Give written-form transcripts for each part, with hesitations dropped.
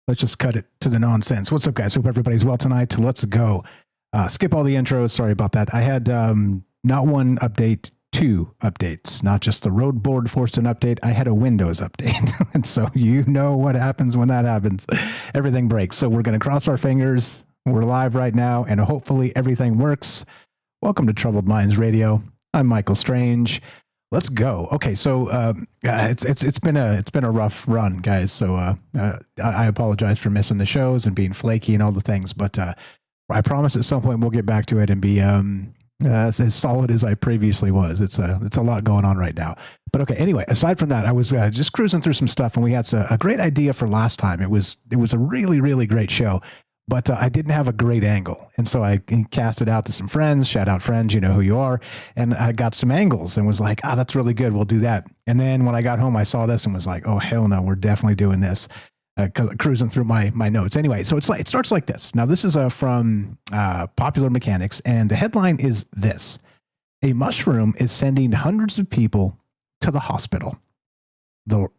Let's just cut it to the nonsense. What's up, guys? Hope everybody's well tonight. Let's go. Skip all the intros. Sorry about that. I had not one update, two updates. Not just the road board forced an update. I had a Windows update. And so you know what happens when that happens. Everything breaks. So we're going to cross our fingers. We're live right now, and hopefully everything works. Welcome to Troubled Minds Radio. I'm Michael Strange. Let's go. Okay, so it's been a rough run, guys. So I apologize for missing the shows and being flaky and all the things, but I promise at some point we'll get back to it and be as solid as I previously was. It's a lot going on right now. But okay, anyway, aside from that, I was just cruising through some stuff, and we had a great idea for last time. It was a really, really great show. But I didn't have a great angle. And so I cast it out to some friends, shout out friends, you know who you are. And I got some angles and was like, that's really good. We'll do that. And then when I got home, I saw this and was like, oh, hell no, we're definitely doing this. Cruising through my notes. Anyway, so it starts like this. Now, this is from Popular Mechanics. And the headline is this: a mushroom is sending hundreds of people to the hospital.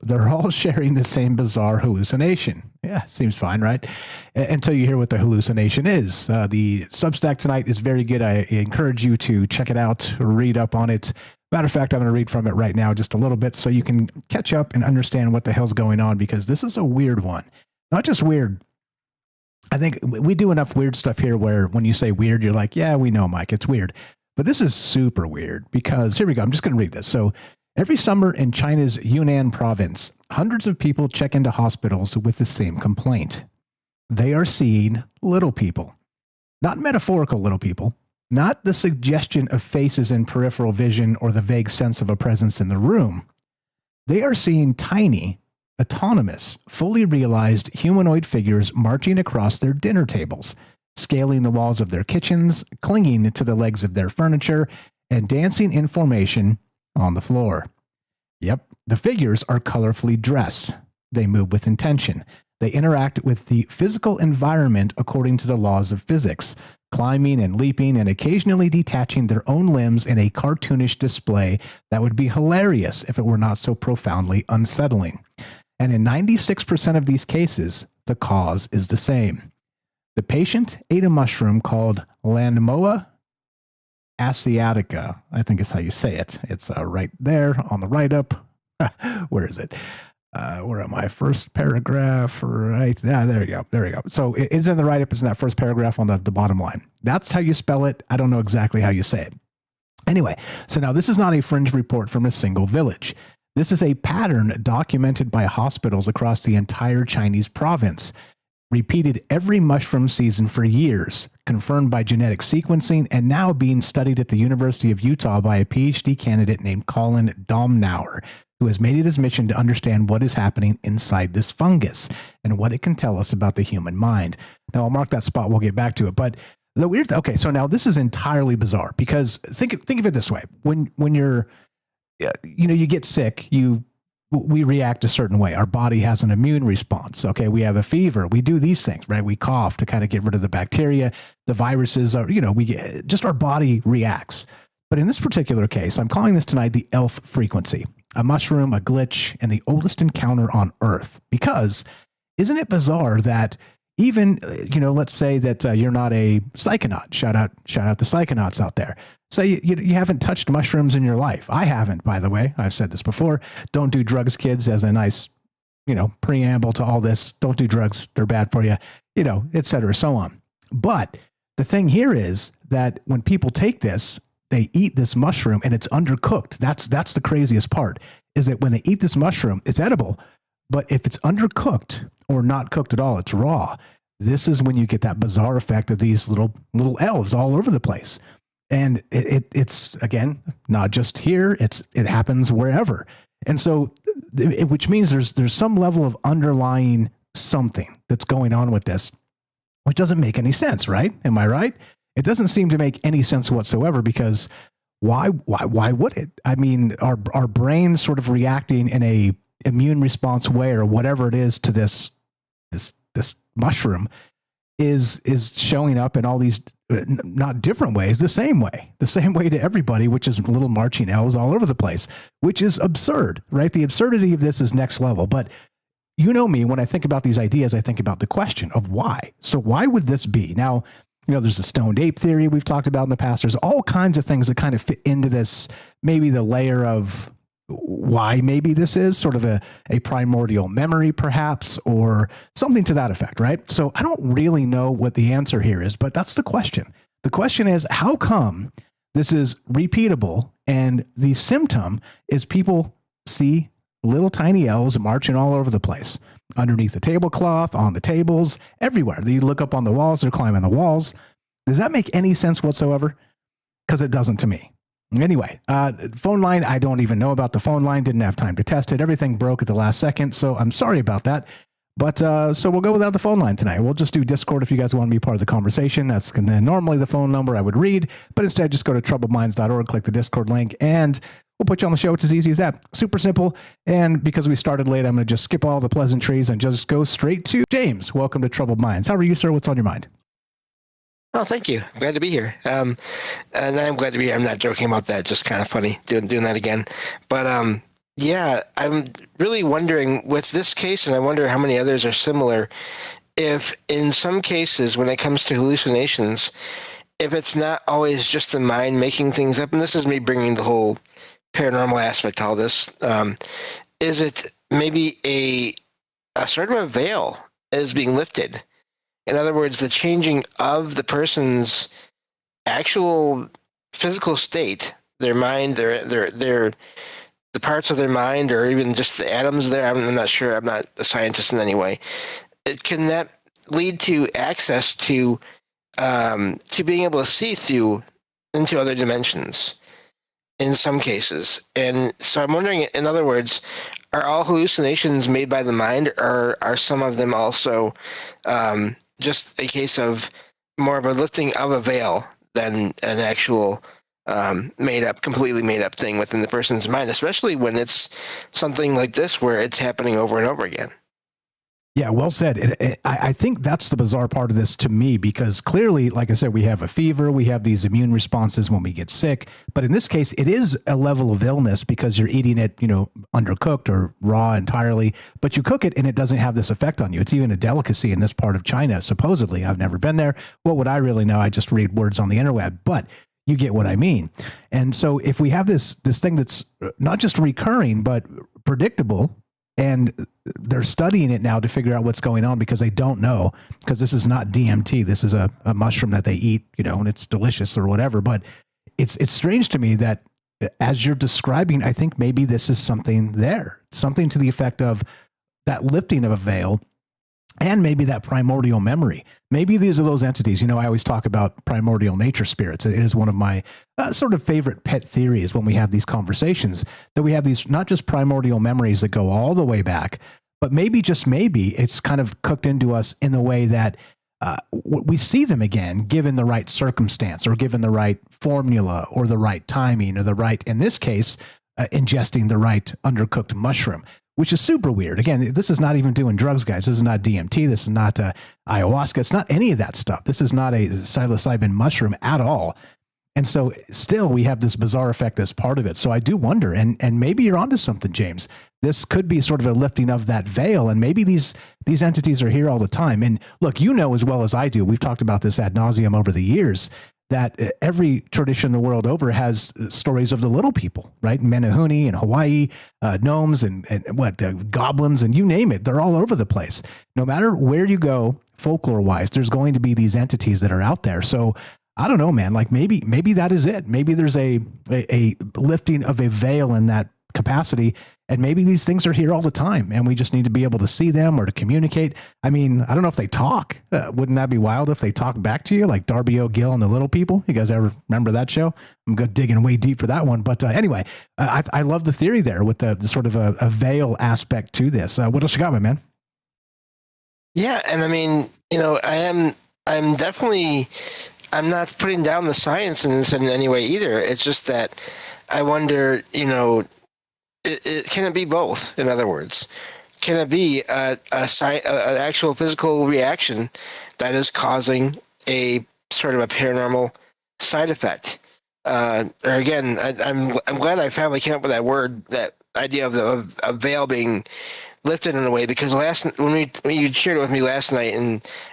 They're all sharing the same bizarre hallucination. Yeah, seems fine, right? Until you hear what the hallucination is. The Substack tonight is very good. I encourage you to check it out, read up on it. Matter of fact, I'm going to read from it right now just a little bit so you can catch up and understand what the hell's going on, because this is a weird one. Not just weird. I think we do enough weird stuff here where when you say weird, you're like, yeah, we know, Mike, it's weird. But this is super weird because, here we go, I'm just going to read this. So, every summer in China's Yunnan province, hundreds of people check into hospitals with the same complaint. They are seeing little people. Not metaphorical little people, not the suggestion of faces in peripheral vision or the vague sense of a presence in the room. They are seeing tiny, autonomous, fully realized humanoid figures marching across their dinner tables, scaling the walls of their kitchens, clinging to the legs of their furniture, and dancing in formation on the floor. Yep, the figures are colorfully dressed. They move with intention. They interact with the physical environment according to the laws of physics, climbing and leaping and occasionally detaching their own limbs in a cartoonish display that would be hilarious if it were not so profoundly unsettling. And in 96% of these cases, the cause is the same. The patient ate a mushroom called Lanmaoa asiatica, I think is how you say it. It's right there on the write-up. Where is it? Where am I? First paragraph, right? Yeah, there you go. There you go. So it's in the write-up. It's in that first paragraph on the bottom line. That's how you spell it. I don't know exactly how you say it. Anyway, so now this is not a fringe report from a single village. This is a pattern documented by hospitals across the entire Chinese province, repeated every mushroom season for years, confirmed by genetic sequencing, and now being studied at the University of Utah by a PhD candidate named Colin Domnauer, who has made it his mission to understand what is happening inside this fungus and what it can tell us about the human mind. Now, I'll mark that spot. We'll get back to it. But the weird, okay, so now this is entirely bizarre because think of it this way. When you're, you get sick, we react a certain way. Our body has an immune response. Okay, we have a fever. We do these things, right? We cough to kind of get rid of the bacteria. The viruses are, just our body reacts. But in this particular case, I'm calling this tonight the ELF frequency, a mushroom, a glitch, and the oldest encounter on Earth. Because isn't it bizarre that even, let's say that you're not a psychonaut. Shout out the psychonauts out there. Say you haven't touched mushrooms in your life. I haven't, by the way. I've said this before. Don't do drugs, kids, as a nice, preamble to all this. Don't do drugs. They're bad for you, et cetera, so on. But the thing here is that when people take this, they eat this mushroom and it's undercooked. That's the craziest part, is that when they eat this mushroom, it's edible. But if it's undercooked or not cooked at all, it's raw. This is when you get that bizarre effect of these little elves all over the place. And it's again, not just here, it happens wherever. And so, which means there's some level of underlying something that's going on with this, which doesn't make any sense, right? Am I right? It doesn't seem to make any sense whatsoever, because why would it? I mean, our brains sort of reacting in a immune response way or whatever it is to this mushroom is showing up in all these not different ways, the same way to everybody, which is little marching elves all over the place, which is absurd, right? The absurdity of this is next level. But you know me, when I think about these ideas, I think about the question of why. So why would this be? Now, there's the stoned ape theory we've talked about in the past. There's all kinds of things that kind of fit into this, maybe the layer of why maybe this is sort of a primordial memory, perhaps, or something to that effect, right? So I don't really know what the answer here is, but that's the question. The question is, how come this is repeatable? And the symptom is people see little tiny elves marching all over the place, underneath the tablecloth, on the tables, everywhere. You look up on the walls, they're climbing the walls. Does that make any sense whatsoever? Because it doesn't to me. Anyway, phone line, I don't even know about the phone line. Didn't have time to test it. Everything broke at the last second, so I'm sorry about that. But so we'll go without the phone line tonight. We'll just do Discord if you guys want to be part of the conversation. That's normally the phone number I would read, but instead just go to troubledminds.org, click the Discord link, and we'll put you on the show. It's as easy as that. Super simple. And because we started late, I'm going to just skip all the pleasantries and just go straight to James. Welcome to Troubled Minds. How are you, sir? What's on your mind? Oh, thank you. I'm glad to be here. And I'm glad to be here. I'm not joking about that. Just kind of funny doing that again. But yeah, I'm really wondering with this case, and I wonder how many others are similar, if in some cases when it comes to hallucinations, if it's not always just the mind making things up, and this is me bringing the whole paranormal aspect to all this, is it maybe a sort of a veil is being lifted? In other words, the changing of the person's actual physical state, their mind, their the parts of their mind, or even just the atoms there. I'm not sure. I'm not a scientist in any way. Can that lead to access to being able to see through into other dimensions in some cases? And so I'm wondering, in other words, are all hallucinations made by the mind, or are some of them also just a case of more of a lifting of a veil than an actual completely made up thing within the person's mind, especially when it's something like this where it's happening over and over again? Yeah, well said. I think that's the bizarre part of this to me, because clearly, like I said, we have a fever, we have these immune responses when we get sick. But in this case, it is a level of illness because you're eating it, undercooked or raw entirely. But you cook it and it doesn't have this effect on you. It's even a delicacy in this part of China, supposedly. I've never been there. What would I really know? I just read words on the interweb. But you get what I mean. And so if we have this thing that's not just recurring, but predictable, and they're studying it now to figure out what's going on, because they don't know, because this is not DMT. This is a mushroom that they eat, and it's delicious or whatever. But it's strange to me that as you're describing, I think maybe this is something there, something to the effect of that lifting of a veil, and maybe that primordial memory. Maybe these are those entities. I always talk about primordial nature spirits. It is one of my sort of favorite pet theories when we have these conversations, that we have these not just primordial memories that go all the way back, but maybe, just maybe, it's kind of cooked into us in the way that we see them again, given the right circumstance, or given the right formula, or the right timing, or the right, in this case, ingesting the right undercooked mushroom, which is super weird. Again, this is not even doing drugs, guys. This is not DMT. This is not ayahuasca. It's not any of that stuff. This is not a psilocybin mushroom at all. And so still we have this bizarre effect as part of it. So I do wonder, and maybe you're onto something, James. This could be sort of a lifting of that veil, and maybe these entities are here all the time. And look, as well as I do, we've talked about this ad nauseum over the years, that every tradition the world over has stories of the little people, right? Menehune in Hawaii, gnomes and goblins, and you name it. They're all over the place. No matter where you go, folklore-wise, there's going to be these entities that are out there. So I don't know, man. Like maybe that is it. Maybe there's a lifting of a veil in that capacity, and maybe these things are here all the time, and we just need to be able to see them or to communicate. I mean, I don't know if they talk. Wouldn't that be wild if they talk back to you, like Darby O'Gill and the Little People? You guys ever remember that show? I'm good digging way deep for that one. But anyway, I love the theory there with the sort of a veil aspect to this. What else you got, my man? Yeah, and I mean, I'm definitely, I'm not putting down the science in this in any way either. It's just that I wonder, can it be both? In other words, can it be an actual physical reaction that is causing a sort of a paranormal side effect? Or again, I'm glad I finally came up with that word, that idea of a veil being lifted in a way, because when you shared it with me last night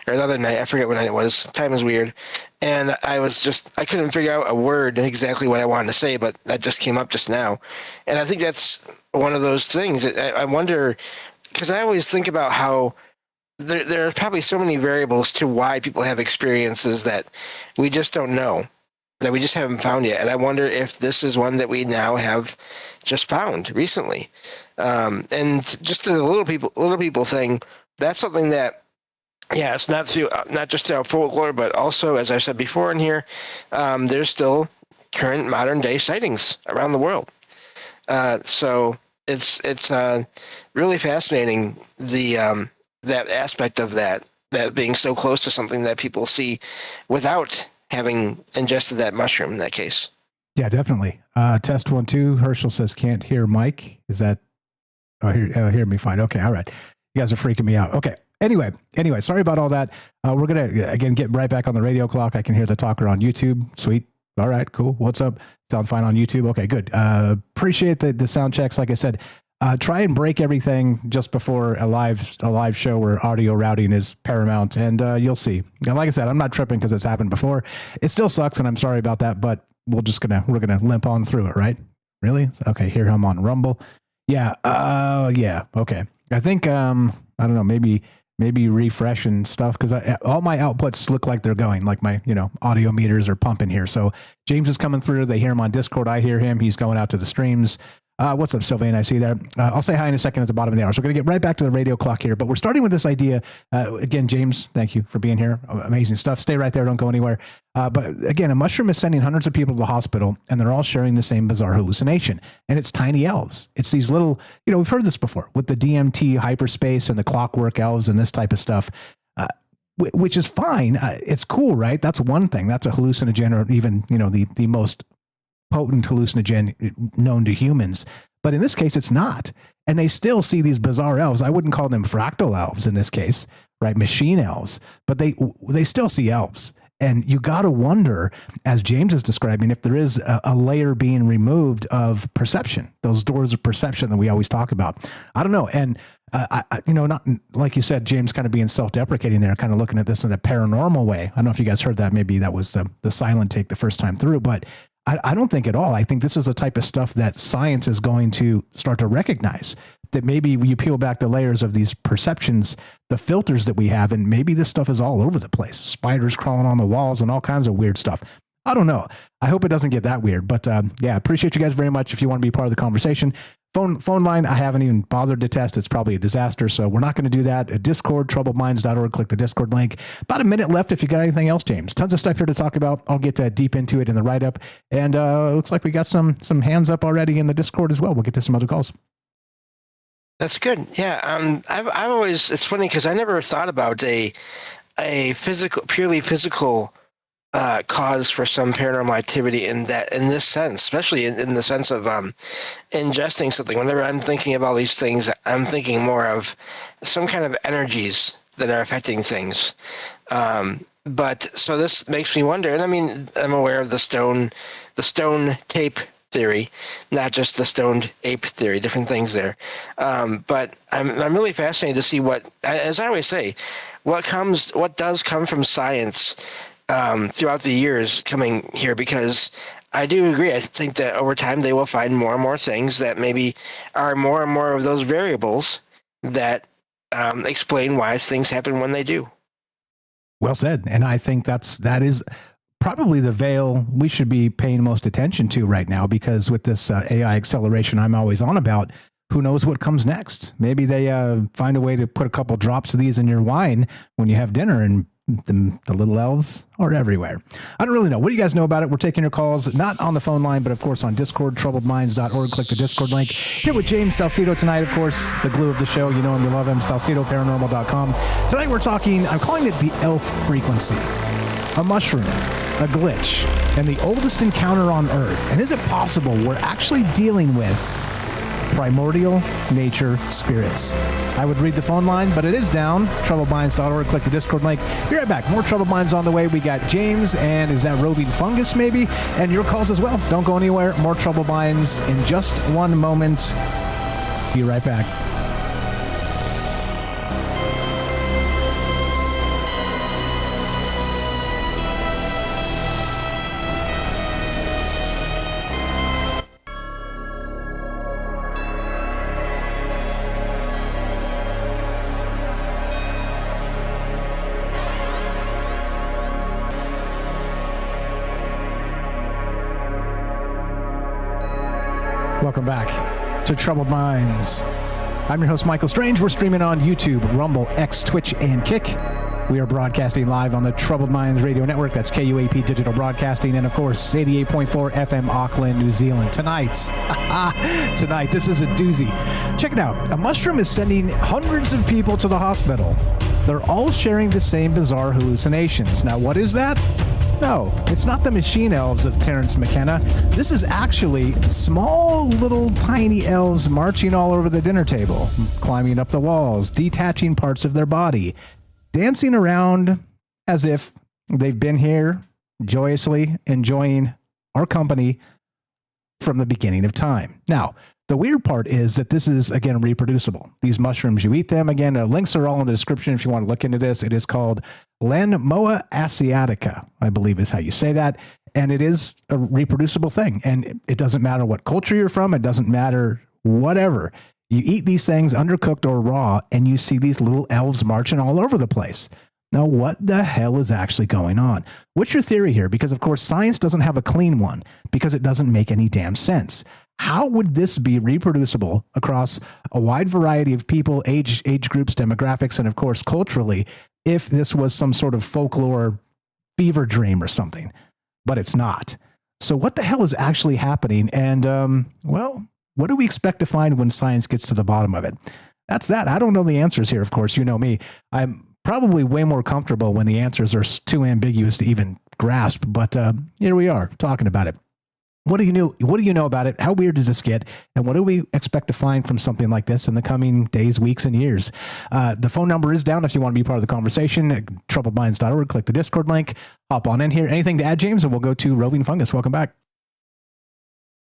or the other night, I forget what night it was. Time is weird, and I couldn't figure out a word exactly what I wanted to say, but that just came up just now, and I think that's one of those things. I wonder, because I always think about how there are probably so many variables to why people have experiences that we just don't know, that we just haven't found yet. And I wonder if this is one that we now have just found recently. And just the little people thing, that's something that, yeah, it's not just through our folklore, but also, as I said before in here, there's still current modern day sightings around the world. So it's really fascinating, that aspect of that being so close to something that people see without having ingested that mushroom in that case. Yeah, definitely. Test 1, 2. Herschel says can't hear Mike. Is that? Hear me fine. Okay, all right. You guys are freaking me out. Okay. Anyway, sorry about all that. We're gonna again get right back on the radio clock. I can hear the talker on YouTube. Sweet. All right, cool. What's up? Sound fine on YouTube? Okay, good. Appreciate the sound checks. Like I said, try and break everything just before a live show where audio routing is paramount, and you'll see. And like I said, I'm not tripping because it's happened before. It still sucks, and I'm sorry about that, but we're gonna limp on through it, right? Really? Okay, here I'm on Rumble. Yeah. Yeah. Okay. I think I don't know. Maybe refresh and stuff, because all my outputs look like they're going, like my audio meters are pumping here. So James is coming through. They hear him on Discord. I hear him. He's going out to the streams. What's up, Sylvain? I see that. I'll say hi in a second at the bottom of the hour. So we're going to get right back to the radio clock here, but we're starting with this idea. Again, James, thank you for being here. Amazing stuff. Stay right there. Don't go anywhere. But again, a mushroom is sending hundreds of people to the hospital, and they're all sharing the same bizarre hallucination. And it's tiny elves. It's these little, we've heard this before with the DMT hyperspace and the clockwork elves and this type of stuff, which is fine. It's cool, right? That's one thing. That's a hallucinogen, or even, the most potent hallucinogen known to humans. But in this case, it's not. And they still see these bizarre elves. I wouldn't call them fractal elves in this case, right? Machine elves, but they still see elves. And you got to wonder, as James is describing, if there is a layer being removed of perception, those doors of perception that we always talk about. I don't know. And, not like you said, James kind of being self-deprecating there, kind of looking at this in a paranormal way. I don't know if you guys heard that. Maybe that was the silent take the first time through, but I don't think at all. I think this is the type of stuff that science is going to start to recognize, that maybe you peel back the layers of these perceptions, the filters that we have, and maybe this stuff is all over the place. Spiders crawling on the walls and all kinds of weird stuff. I don't know. I hope it doesn't get that weird, but yeah, appreciate you guys very much. If you want to be part of the conversation, phone line, I haven't even bothered to test. It's probably a disaster, so we're not going to do that. Discord, troubledminds.org, click the Discord link. About a minute left if you got anything else, James. Tons of stuff here to talk about. I'll get deep into it in the write-up. And looks like we got some hands up already in the Discord as well. We'll get to some other calls. That's good. Yeah, I've always, it's funny because I never thought about a purely physical cause for some paranormal activity in this sense, especially in the sense of ingesting something. Whenever I'm thinking about these things, I'm thinking more of some kind of energies that are affecting things. But so this makes me wonder, and I mean, I'm aware of the stone tape theory, not just the stoned ape theory, different things there. But I'm really fascinated to see what, as I always say, what does come from science throughout the years coming here, because I do agree. I think that over time they will find more and more things that maybe are more and more of those variables that explain why things happen when they do. Well said. And I think that is probably the veil we should be paying most attention to right now, because with this AI acceleration I'm always on about, who knows what comes next? Maybe they find a way to put a couple drops of these in your wine when you have dinner, and the little elves are everywhere. I don't really know. What do you guys know about it? We're taking your calls, not on the phone line, but of course on Discord, troubledminds.org. Click the Discord link. Here with James Salcedo tonight, of course, the glue of the show. You know him, you love him, salcedoparanormal.com. Tonight we're talking, I'm calling it the elf frequency, a mushroom, a glitch, and the oldest encounter on Earth. And is it possible we're actually dealing with primordial nature spirits? I would read the phone line, but it is down. troubledminds.org. Click the Discord link. Be right back. More Troubled Minds on the way. We got James, and is that roving fungus maybe? And your calls as well. Don't go anywhere. More Troubled Minds in just one moment. Be right back. Welcome back to Troubled Minds. I'm your host, Michael Strange. We're streaming on YouTube, Rumble, X, Twitch, and Kick. We are broadcasting live on the Troubled Minds Radio Network. That's KUAP Digital Broadcasting. And, of course, 88.4 FM Auckland, New Zealand. Tonight, this is a doozy. Check it out. A mushroom is sending hundreds of people to the hospital. They're all sharing the same bizarre hallucinations. Now, what is that? No, it's not the machine elves of Terrence McKenna. This is actually small, little, tiny elves marching all over the dinner table, climbing up the walls, detaching parts of their body, dancing around as if they've been here joyously enjoying our company from the beginning of time. Now, the weird part is that this is, again, reproducible. These mushrooms, you eat them. Again, links are all in the description if you want to look into this. It is called Lanmaoa asiatica, I believe is how you say that. And it is a reproducible thing. And it doesn't matter what culture you're from. It doesn't matter whatever. You eat these things undercooked or raw, and you see these little elves marching all over the place. Now, what the hell is actually going on? What's your theory here? Because, of course, science doesn't have a clean one because it doesn't make any damn sense. How would this be reproducible across a wide variety of people, age groups, demographics, and, of course, culturally, if this was some sort of folklore fever dream or something? But it's not. So what the hell is actually happening? And, well, what do we expect to find when science gets to the bottom of it? That's that. I don't know the answers here, of course. You know me. I'm probably way more comfortable when the answers are too ambiguous to even grasp. But here we are talking about it. What do you know about it? How weird does this get? And what do we expect to find from something like this in the coming days, weeks, and years? The phone number is down if you want to be part of the conversation. Troubledminds.org. Click the Discord link. Hop on in here. Anything to add, James? And we'll go to Roving Fungus. Welcome back.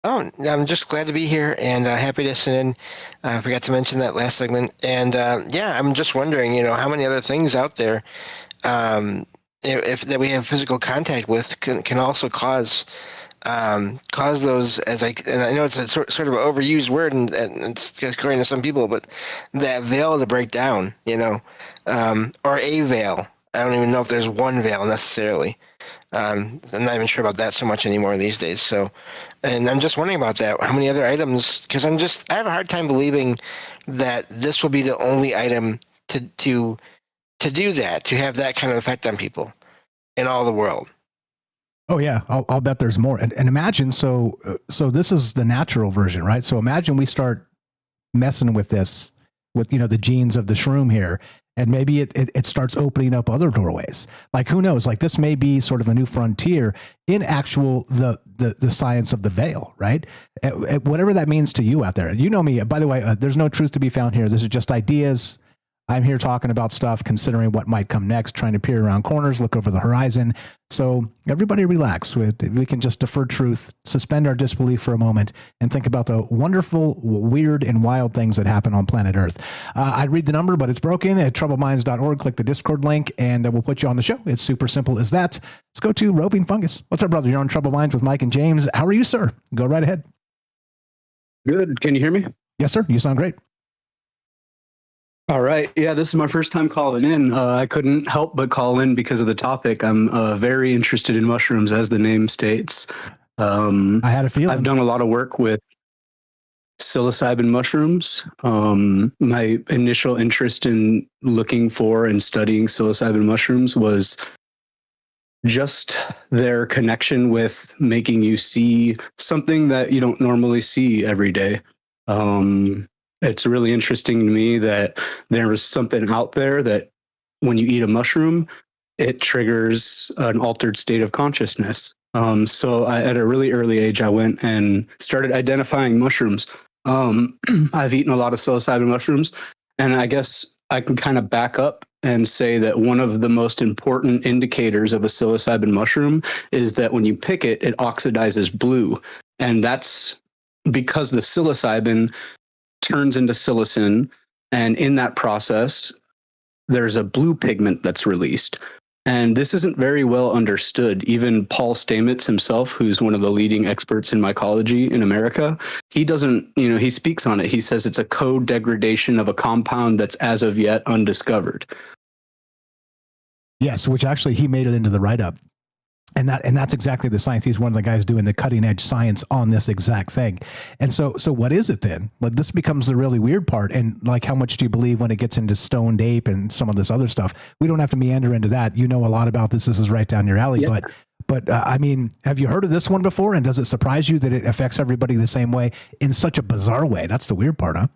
Oh, I'm just glad to be here and happy to listen in. I forgot to mention that last segment. And yeah, I'm just wondering, how many other things out there if that we have physical contact with can also cause those, and I know it's a sort of an overused word and it's according to some people, but that veil to break down, or a veil. I don't even know if there's one veil necessarily. I'm not even sure about that so much anymore these days. So, and I'm just wondering about that. How many other items? Because I have a hard time believing that this will be the only item to do that, to have that kind of effect on people in all the world. Oh yeah, I'll bet there's more. And imagine, so this is the natural version, right? So imagine we start messing with this, with the genes of the shroom here, and maybe it starts opening up other doorways. Like, who knows? Like, this may be sort of a new frontier in actual the science of the veil, right? Whatever that means to you out there. You know me. By the way, there's no truth to be found here. This is just ideas. I'm here talking about stuff, considering what might come next, trying to peer around corners, look over the horizon. So everybody relax. We can just defer truth, suspend our disbelief for a moment, and think about the wonderful, weird, and wild things that happen on planet Earth. I'd read the number, but it's broken at troubledminds.org. Click the Discord link, and we'll put you on the show. It's super simple as that. Let's go to Roving Fungus. What's up, brother? You're on Troubled Minds with Mike and James. How are you, sir? Go right ahead. Good. Can you hear me? Yes, sir. You sound great. All right. Yeah, this is my first time calling in. I couldn't help but call in because of the topic. I'm very interested in mushrooms, as the name states. I had a feeling. I've done a lot of work with psilocybin mushrooms. My initial interest in looking for and studying psilocybin mushrooms was just their connection with making you see something that you don't normally see every day. It's really interesting to me that there is something out there that when you eat a mushroom, it triggers an altered state of consciousness. So at a really early age, I went and started identifying mushrooms. I've eaten a lot of psilocybin mushrooms, and I guess I can kind of back up and say that one of the most important indicators of a psilocybin mushroom is that when you pick it, it oxidizes blue. And that's because the psilocybin turns into psilocin, and in that process, there's a blue pigment that's released. And this isn't very well understood. Even Paul Stamets himself, who's one of the leading experts in mycology in America, he doesn't, he speaks on it. He says it's a co-degradation of a compound that's as of yet undiscovered. Yes, which actually he made it into the write-up. And that's exactly the science. He's one of the guys doing the cutting edge science on this exact thing. And so what is it then? Like, this becomes the really weird part. And like, how much do you believe when it gets into stoned ape and some of this other stuff? We don't have to meander into that. You know a lot about this. This is right down your alley. Yeah. But I mean, have you heard of this one before? And does it surprise you that it affects everybody the same way in such a bizarre way? That's the weird part, huh?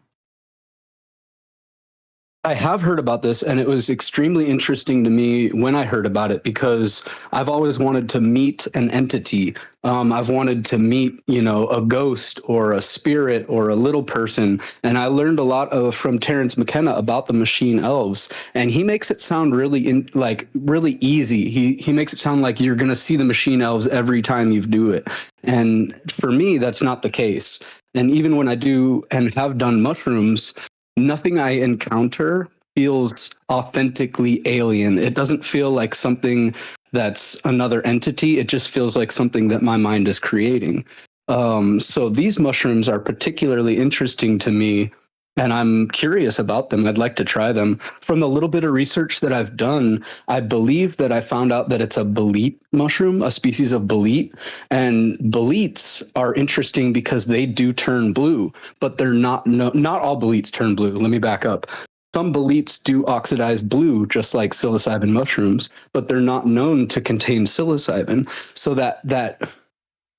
I have heard about this, and it was extremely interesting to me when I heard about it, because I've always wanted to meet an entity. I've wanted to meet, a ghost or a spirit or a little person. And I learned a lot from Terence McKenna about the machine elves, and he makes it sound really really easy. He makes it sound like you're going to see the machine elves every time you do it. And for me, that's not the case. And even when I do and have done mushrooms, nothing I encounter feels authentically alien. It doesn't feel like something that's another entity. It just feels like something that my mind is creating. So these mushrooms are particularly interesting to me, and I'm curious about them. I'd like to try them. From the little bit of research that I've done, I believe that I found out that it's a bolete mushroom, a species of bolete. And boletes are interesting because they do turn blue, but they're not all boletes turn blue. Let me back up. Some boletes do oxidize blue, just like psilocybin mushrooms, but they're not known to contain psilocybin. So that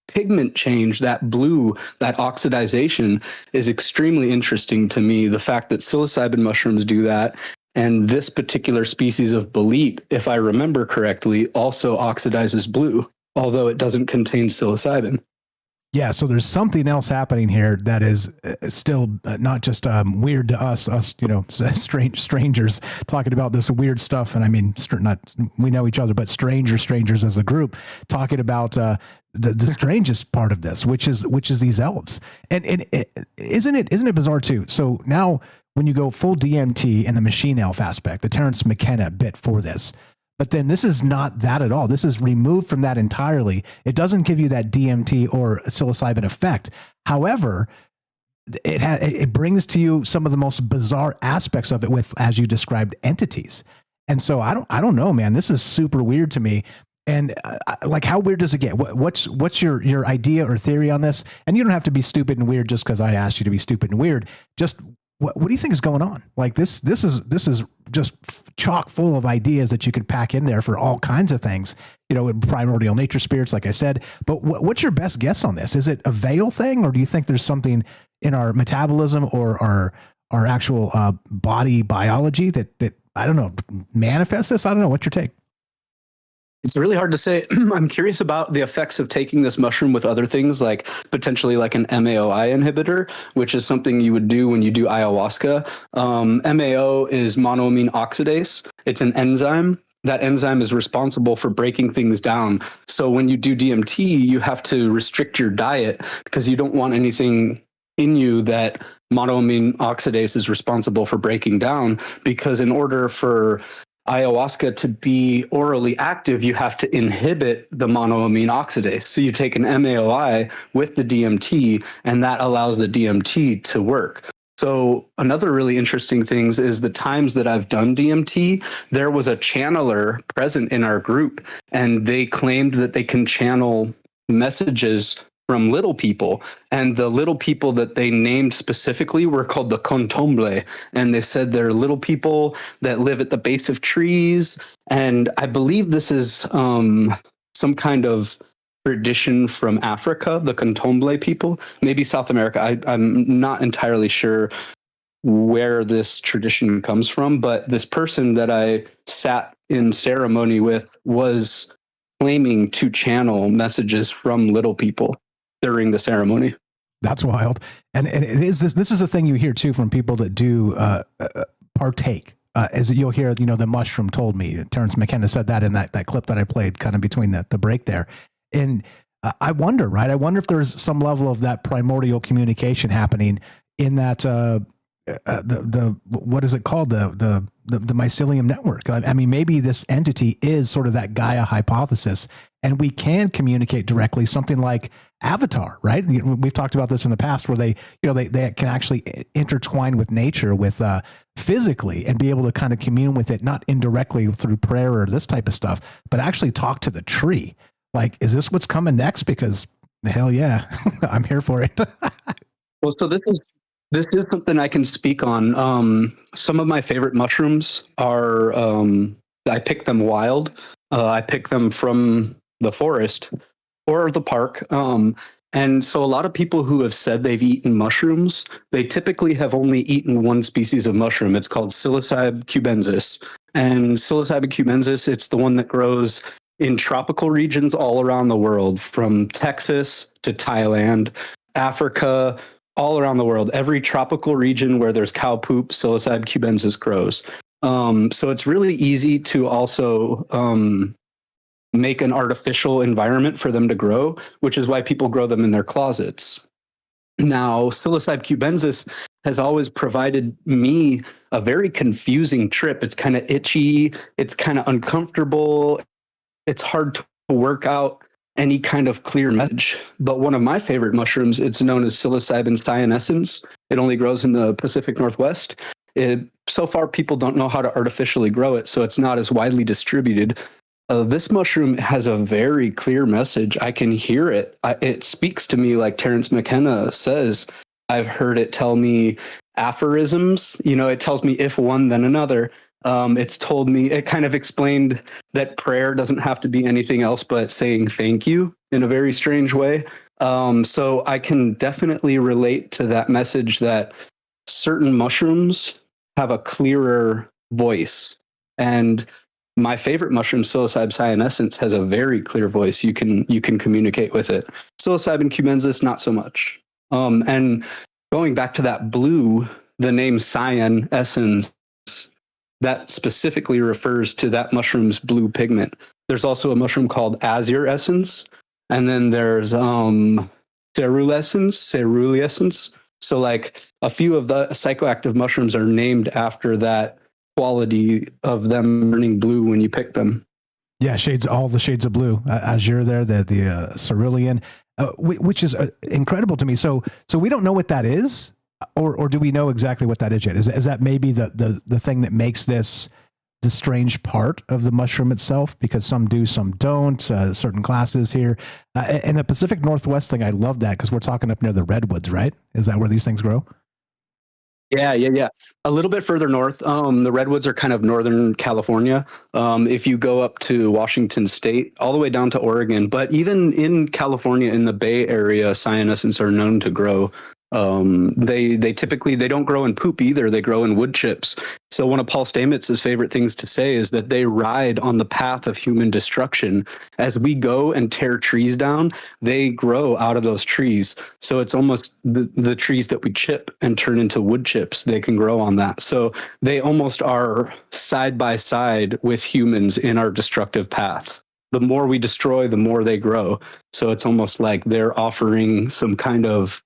pigment change, that blue, that oxidization is extremely interesting to me. The fact that psilocybin mushrooms do that, and this particular species of bolete, if I remember correctly, also oxidizes blue, although it doesn't contain psilocybin. Yeah, so there's something else happening here that is still not just weird to us, strangers talking about this weird stuff. And I mean, we know each other, but strangers as a group talking about the strangest part of this, which is these elves. And isn't it bizarre too? So now when you go full DMT and the machine elf aspect, the Terence McKenna bit for this. But then this is not that at all. This is removed from that entirely. It doesn't give you that DMT or psilocybin effect. However, it brings to you some of the most bizarre aspects of it with, as you described, entities. And so I don't know, man. This is super weird to me. And like, how weird does it get? What's your idea or theory on this? And you don't have to be stupid and weird just because I asked you to be stupid and weird. Just what do you think is going on? Like this is just chock full of ideas that you could pack in there for all kinds of things, primordial nature spirits, like I said. But what's your best guess on this? Is it a veil thing, or do you think there's something in our metabolism or our actual body biology that I don't know, manifests this? I don't know. What's your take? It's really hard to say. I'm curious about the effects of taking this mushroom with other things, like potentially like an MAOI inhibitor, which is something you would do when you do ayahuasca. MAO is monoamine oxidase. It's an enzyme. That enzyme is responsible for breaking things down. So when you do DMT, you have to restrict your diet because you don't want anything in you that monoamine oxidase is responsible for breaking down, because in order for ayahuasca to be orally active, you have to inhibit the monoamine oxidase. So you take an MAOI with the DMT, and that allows the DMT to work. So another really interesting thing is the times that I've done DMT, there was a channeler present in our group, and they claimed that they can channel messages from little people, and the little people that they named specifically were called the contomble, and they said they're little people that live at the base of trees. And I believe this is some kind of tradition from Africa, the contomble people, maybe South America. I'm not entirely sure where this tradition comes from, but this person that I sat in ceremony with was claiming to channel messages from little people during the ceremony. That's wild. And it is this is a thing you hear too from people that do partake. As you'll hear, the mushroom told me. Terence McKenna said that in that clip that I played kind of between the break there. And I wonder, right? I wonder if there's some level of that primordial communication happening in that the what is it called, the mycelium network. I mean, maybe this entity is sort of that Gaia hypothesis, and we can communicate directly, something like Avatar, right? We've talked about this in the past, where they can actually intertwine with nature, with physically, and be able to kind of commune with it, not indirectly through prayer or this type of stuff, but actually talk to the tree. Like, is this what's coming next? Because hell yeah, I'm here for it. Well, so this is something I can speak on. Some of my favorite mushrooms are I pick them wild. I pick them from the forest or the park. And so a lot of people who have said they've eaten mushrooms, they typically have only eaten one species of mushroom. It's called Psilocybe cubensis. And Psilocybe cubensis, it's the one that grows in tropical regions all around the world, from Texas to Thailand, Africa, all around the world. Every tropical region where there's cow poop, Psilocybe cubensis grows. So it's really easy to also make an artificial environment for them to grow, which is why people grow them in their closets. Now, Psilocybe cubensis has always provided me a very confusing trip. It's kind of itchy. It's kind of uncomfortable. It's hard to work out any kind of clear message. But one of my favorite mushrooms, it's known as Psilocybin cyanescens. It only grows in the Pacific Northwest. So far, people don't know how to artificially grow it, so it's not as widely distributed. This mushroom has a very clear message. I can hear it. It speaks to me like Terence McKenna says. I've heard it tell me aphorisms. It tells me if one, then another. It's told me, it kind of explained that prayer doesn't have to be anything else but saying thank you in a very strange way. So I can definitely relate to that message that certain mushrooms have a clearer voice. And my favorite mushroom, Psilocybe cyanescens, has a very clear voice. You can communicate with it. Psilocybin cubensis, not so much. And going back to that blue, the name cyanescens, that specifically refers to that mushroom's blue pigment. There's also a mushroom called azure essence, and then there's ceruleescence. So like a few of the psychoactive mushrooms are named after that quality of them turning blue when you pick them. Yeah, all the shades of blue. Azure there, the cerulean, which is incredible to me. So we don't know what that is, or do we know exactly what that is yet? Is that maybe the thing that makes this the strange part of the mushroom itself? Because some do, some don't. Certain classes here, and the Pacific Northwest thing, I love that because we're talking up near the redwoods, right? Is that where these things grow? Yeah. A little bit further north. The redwoods are kind of Northern California. If you go up to Washington State, all the way down to Oregon, but even in California, in the Bay Area, cyanescens are known to grow. They typically, they don't grow in poop either. They grow in wood chips. So one of Paul Stamets's favorite things to say is that they ride on the path of human destruction. As we go and tear trees down, they grow out of those trees. So it's almost the trees that we chip and turn into wood chips. They can grow on that. So they almost are side by side with humans in our destructive paths. The more we destroy, the more they grow. So it's almost like they're offering some kind of,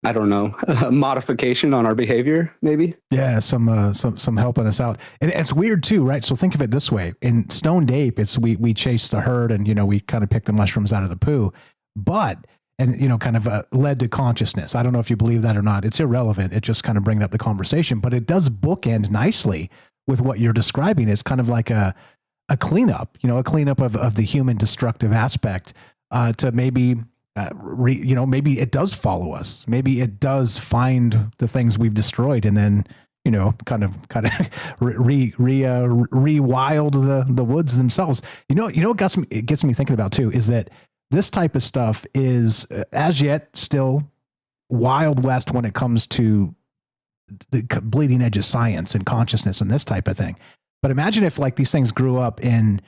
I don't know, modification on our behavior, maybe. Yeah, some helping us out. And it's weird too, right? So think of it this way: in stoned ape, it's we chase the herd, and we kind of pick the mushrooms out of the poo, kind of led to consciousness. I don't know if you believe that or not. It's irrelevant. It just kind of brings up the conversation, but it does bookend nicely with what you're describing. It's kind of like a cleanup, a cleanup of the human destructive aspect to maybe. Maybe it does follow us. Maybe it does find the things we've destroyed, and then kind of rewild the woods themselves. It gets me thinking about too is that this type of stuff is as yet still Wild West when it comes to the bleeding edge of science and consciousness and this type of thing. But imagine if like these things grew up in,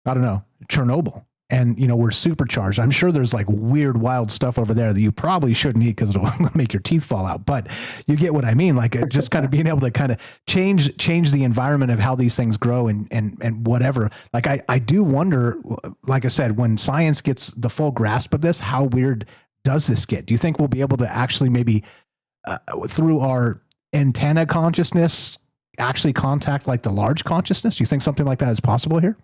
I don't know, Chernobyl. And, we're supercharged. I'm sure there's like weird, wild stuff over there that you probably shouldn't eat because it'll make your teeth fall out. But you get what I mean? Like just kind of being able to kind of change the environment of how these things grow and whatever. Like I do wonder, like I said, when science gets the full grasp of this, how weird does this get? Do you think we'll be able to actually maybe through our antenna consciousness actually contact like the large consciousness? Do you think something like that is possible here?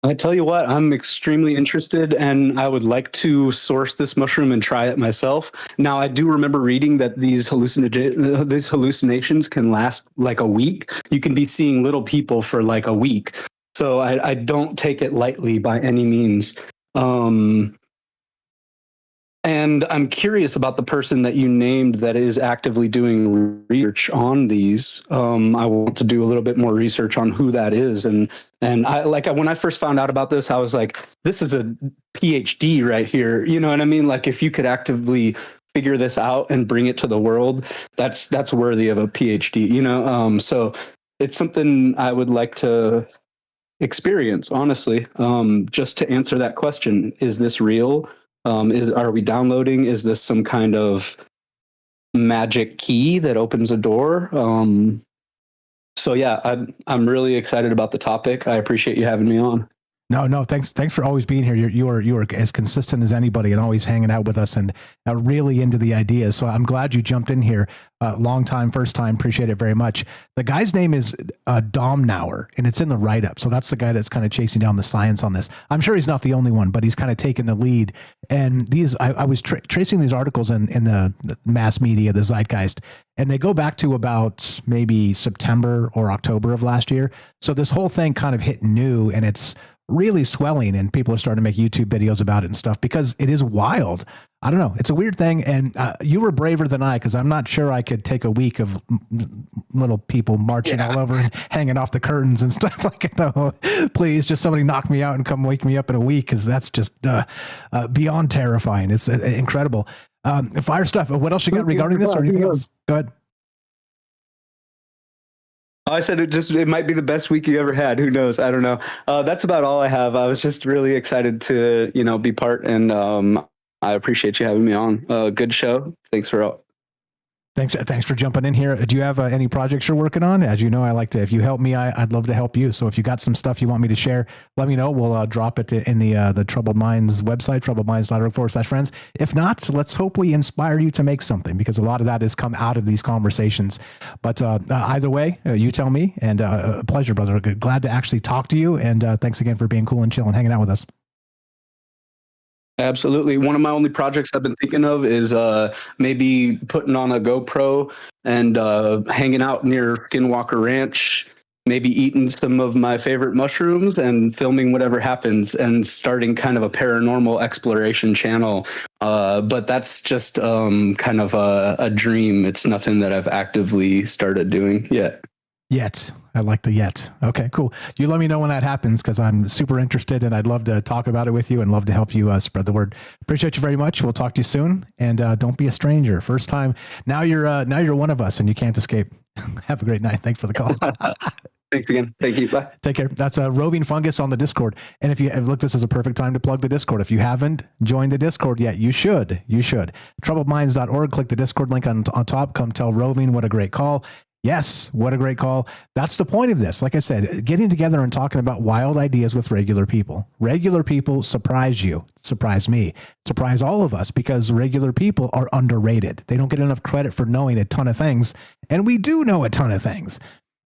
I tell you what, I'm extremely interested, and I would like to source this mushroom and try it myself. Now, I do remember reading that these hallucinations can last like a week. You can be seeing little people for like a week. So I don't take it lightly by any means. And I'm curious about the person that you named that is actively doing research on these. I want to do a little bit more research on who that is. And I when I first found out about this, I was like, this is a PhD right here. You know what I mean? Like if you could actively figure this out and bring it to the world, that's worthy of a PhD, you know? So it's something I would like to experience, honestly, just to answer that question. Is this real? Are we downloading? Is this some kind of magic key that opens a door? So yeah, I'm really excited about the topic. I appreciate you having me on. No, thanks for always being here. You are as consistent as anybody and always hanging out with us and really into the ideas. So I'm glad you jumped in here. Long time, first time. Appreciate it very much. The guy's name is Domnauer, and it's in the write-up. So that's the guy that's kind of chasing down the science on this. I'm sure he's not the only one, but he's kind of taken the lead. And these, I was tracing these articles in the mass media, the zeitgeist, and they go back to about maybe September or October of last year. So this whole thing kind of hit new, and it's really swelling, and people are starting to make YouTube videos about it and stuff because it is wild. I don't know. It's a weird thing. And you were braver than I, because I'm not sure I could take a week of little people marching all over and hanging off the curtains and stuff like that. No, please, just somebody knock me out and come wake me up in a week, because that's just beyond terrifying. It's incredible. Fire stuff. What else you got regarding this or anything else? Go ahead. I said it might be the best week you ever had. Who knows? I don't know. That's about all I have. I was just really excited to, be part, and I appreciate you having me on. Good show. Thanks for jumping in here. Do you have any projects you're working on? As you know, I like to, if you help me, I'd love to help you. So if you got some stuff you want me to share, let me know. We'll drop it in the Troubled Minds website, troubledminds.org/friends. If not, let's hope we inspire you to make something, because a lot of that has come out of these conversations. But either way, you tell me, and a pleasure, brother. Glad to actually talk to you. And thanks again for being cool and chill and hanging out with us. Absolutely. One of my only projects I've been thinking of is maybe putting on a GoPro and hanging out near Skinwalker Ranch, maybe eating some of my favorite mushrooms and filming whatever happens, and starting kind of a paranormal exploration channel. But that's just kind of a dream. It's nothing that I've actively started doing yet. Yet. I like the yet. Okay, cool. You let me know when that happens, because I'm super interested, and I'd love to talk about it with you and love to help you spread the word. Appreciate you very much. We'll talk to you soon, and don't be a stranger. First time. Now you're one of us, and you can't escape. Have a great night. Thanks for the call. Thanks again. Thank you. Bye. Take care. That's a roving fungus on the Discord. And if you look, this is a perfect time to plug the Discord. If you haven't joined the Discord yet, you should. Troubledminds.org. Click the Discord link on top. Come tell Roving what a great call. Yes, what a great call. That's the point of this. Like I said, getting together and talking about wild ideas with regular people. Regular people surprise you, surprise me, surprise all of us, because regular people are underrated. They don't get enough credit for knowing a ton of things, and we do know a ton of things.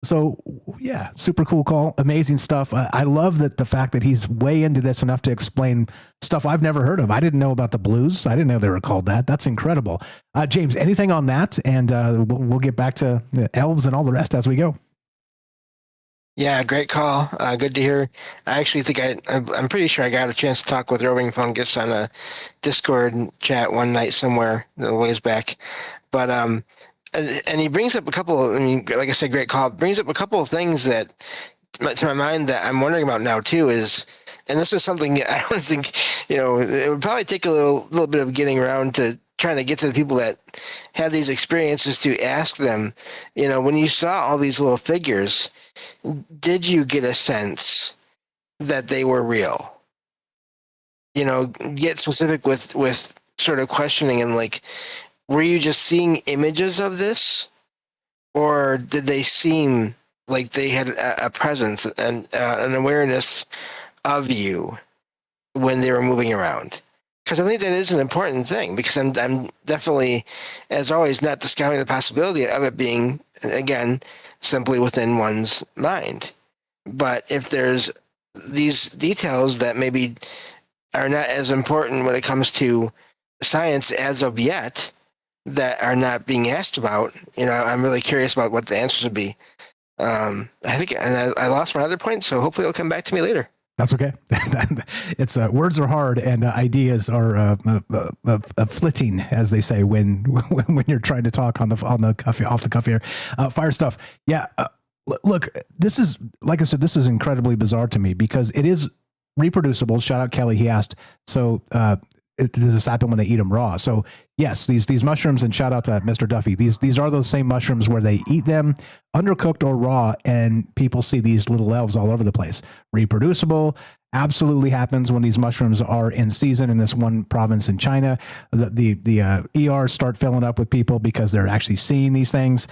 So yeah, super cool call. Amazing stuff. I love that the fact that he's way into this enough to explain stuff I've never heard of. I didn't know about the blues. I didn't know they were called that. That's incredible. James, anything on that? And we'll get back to elves and all the rest as we go. Yeah, great call. Good to hear. I actually think I'm pretty sure I got a chance to talk with Roving Fungus on a Discord chat one night somewhere a ways back. But and he brings up a couple, like I said, great call. Brings up a couple of things that, to my mind, that I'm wondering about now too is, and this is something I don't think, it would probably take a little bit of getting around to trying to get to the people that had these experiences to ask them, when you saw all these little figures, did you get a sense that they were real? Get specific with sort of questioning and like, were you just seeing images of this, or did they seem like they had a presence and an awareness of you when they were moving around? Because I think that is an important thing, because I'm definitely, as always, not discounting the possibility of it being, again, simply within one's mind. But if there's these details that maybe are not as important when it comes to science as of yet, that are not being asked about, I'm really curious about what the answers would be. I think, and I lost my other point, so hopefully it'll come back to me later. That's okay. It's words are hard and ideas are flitting, as they say when you're trying to talk on the cuff, off the cuff here. Fire stuff. Yeah. Look, this is, like I said, this is incredibly bizarre to me because it is reproducible. Shout out Kelly. He asked, so does this happen when they eat them raw? So yes, these mushrooms, and shout out to Mr. Duffy. These are those same mushrooms where they eat them undercooked or raw, and people see these little elves all over the place. Reproducible, absolutely happens when these mushrooms are in season in this one province in China. The ERs start filling up with people because they're actually seeing these things.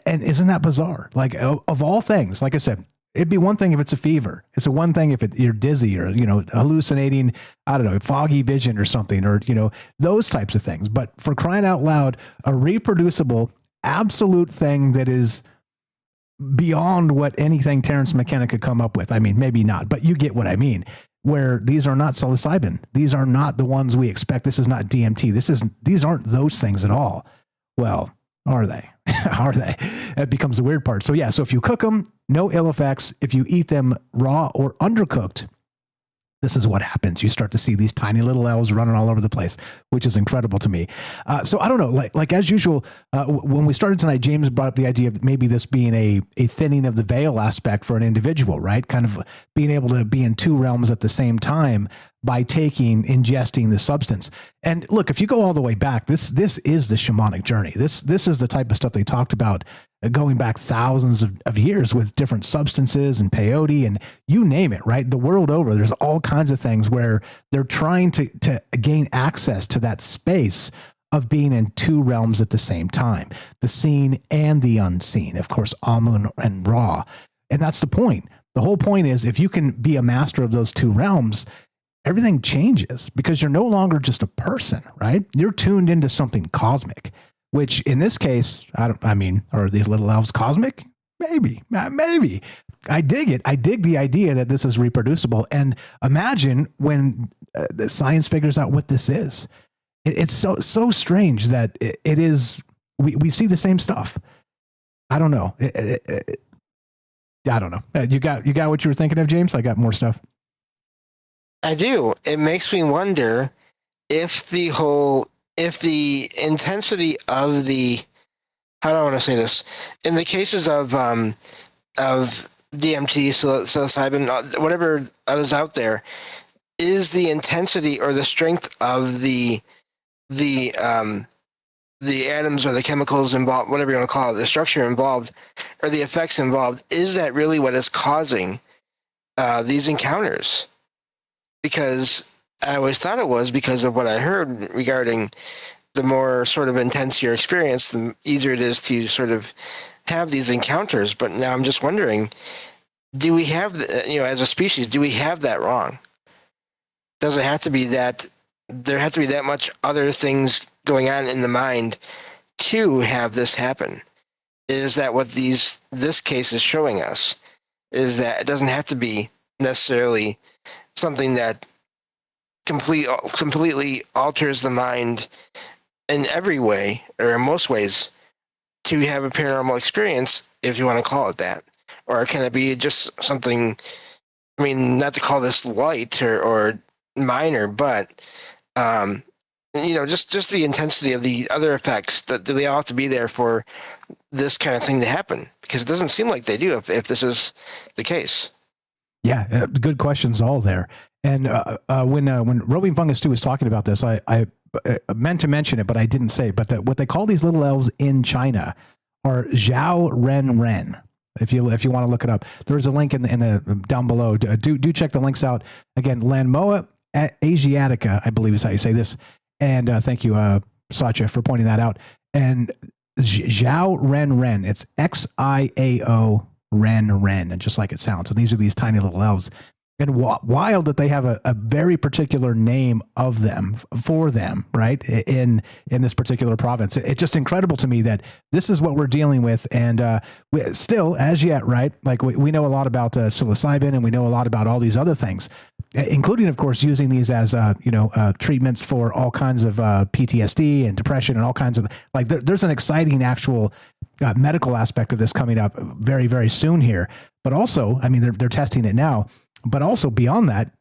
And isn't that bizarre? Like of all things, like I said, it'd be one thing if it's a fever. It's a one thing if you're dizzy or, hallucinating, I don't know, foggy vision or something, or, those types of things. But for crying out loud, a reproducible, absolute thing that is beyond what anything Terrence McKenna could come up with. I mean, maybe not, but you get what I mean, where these are not psilocybin. These are not the ones we expect. This is not DMT. These aren't those things at all. Well, are they? Are they? That becomes the weird part. So yeah, so if you cook them, no ill effects. If you eat them raw or undercooked, this is what happens. You start to see these tiny little elves running all over the place, which is incredible to me. So I don't know, like as usual, when we started tonight, James brought up the idea of maybe this being a thinning of the veil aspect for an individual, right? Kind of being able to be in two realms at the same time by ingesting the substance. And look, if you go all the way back, this is the shamanic journey. This is the type of stuff they talked about going back thousands of years with different substances and peyote and you name it, right? The world over, there's all kinds of things where they're trying to gain access to that space of being in two realms at the same time, the seen and the unseen, of course, Amun and Ra. And that's the point. The whole point is if you can be a master of those two realms, everything changes because you're no longer just a person, right? You're tuned into something cosmic, which in this case, are these little elves cosmic? Maybe. I dig it. I dig the idea that this is reproducible. And imagine when the science figures out what this is. It's so strange that it is, we see the same stuff. I don't know. I don't know. You got what you were thinking of, James? I got more stuff. I do. It makes me wonder if the intensity of the, how do I want to say this? In the cases of DMT, psilocybin, whatever others out there, is the intensity or the strength of the atoms or the chemicals involved, whatever you want to call it, the structure involved or the effects involved, is that really what is causing these encounters? Because I always thought it was because of what I heard regarding the more sort of intense your experience, the easier it is to sort of have these encounters. But now I'm just wondering, do we have, as a species, do we have that wrong? Does it have to be that there have to be that much other things going on in the mind to have this happen? Is that what this case is showing us? Is that it doesn't have to be necessarily something that completely alters the mind in every way or in most ways to have a paranormal experience, if you want to call it that? Or can it be just something, not to call this light or minor, but just the intensity of the other effects, that they all have to be there for this kind of thing to happen? Because it doesn't seem like they do if this is the case. Yeah, good questions all there. And when Roving Fungus 2 was talking about this, I meant to mention it, but I didn't say it. But what they call these little elves in China are xiao ren. If you want to look it up, there's a link in the down below. Do check the links out. Again, Lanmaoa asiatica, I believe is how you say this. And thank you, Satya, for pointing that out. And xiao ren. It's XIAO ren, and just like it sounds. And these are these tiny little elves. And wild that they have a very particular name of them, for them, right? In this particular province. It's just incredible to me that this is what we're dealing with. And still, as yet, right? Like we know a lot about psilocybin, and we know a lot about all these other things, including, of course, using these as, treatments for all kinds of PTSD and depression and all kinds of, like, there's an exciting actual medical aspect of this coming up very, very soon here. But also, I mean, they're testing it now. But also beyond that,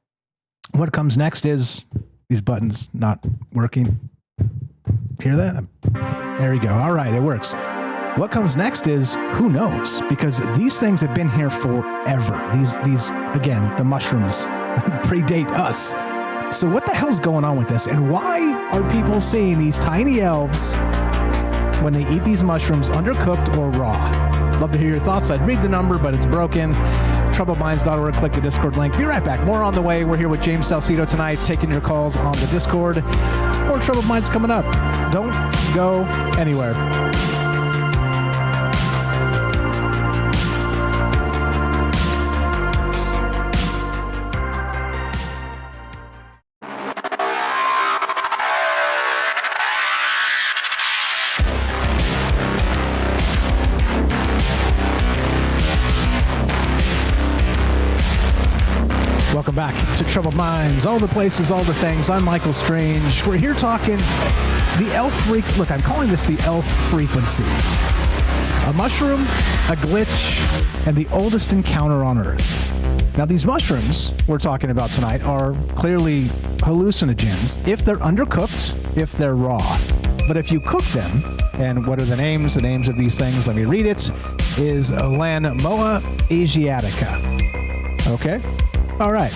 what comes next is these buttons not working. Hear that? There you go. All right, it works. What comes next is who knows? Because these things have been here forever. These again, the mushrooms predate us. So what the hell's going on with this? And why are people seeing these tiny elves when they eat these mushrooms undercooked or raw? Love to hear your thoughts. I'd read the number, but it's broken. TroubledMinds.org. Click the Discord link. Be right back. More on the way. We're here with James Salcedo tonight, taking your calls on the Discord. More Troubled Minds coming up. Don't go anywhere. Welcome back to Troubled Minds, all the places, all the things. I'm Michael Strange. We're here talking the elf Look, I'm calling this the elf frequency. A mushroom, a glitch, and the oldest encounter on Earth. Now, these mushrooms we're talking about tonight are clearly hallucinogens if they're undercooked, if they're raw. But if you cook them, and what are the names? The names of these things, let me read it, is Lanmaoa asiatica. Okay? All right.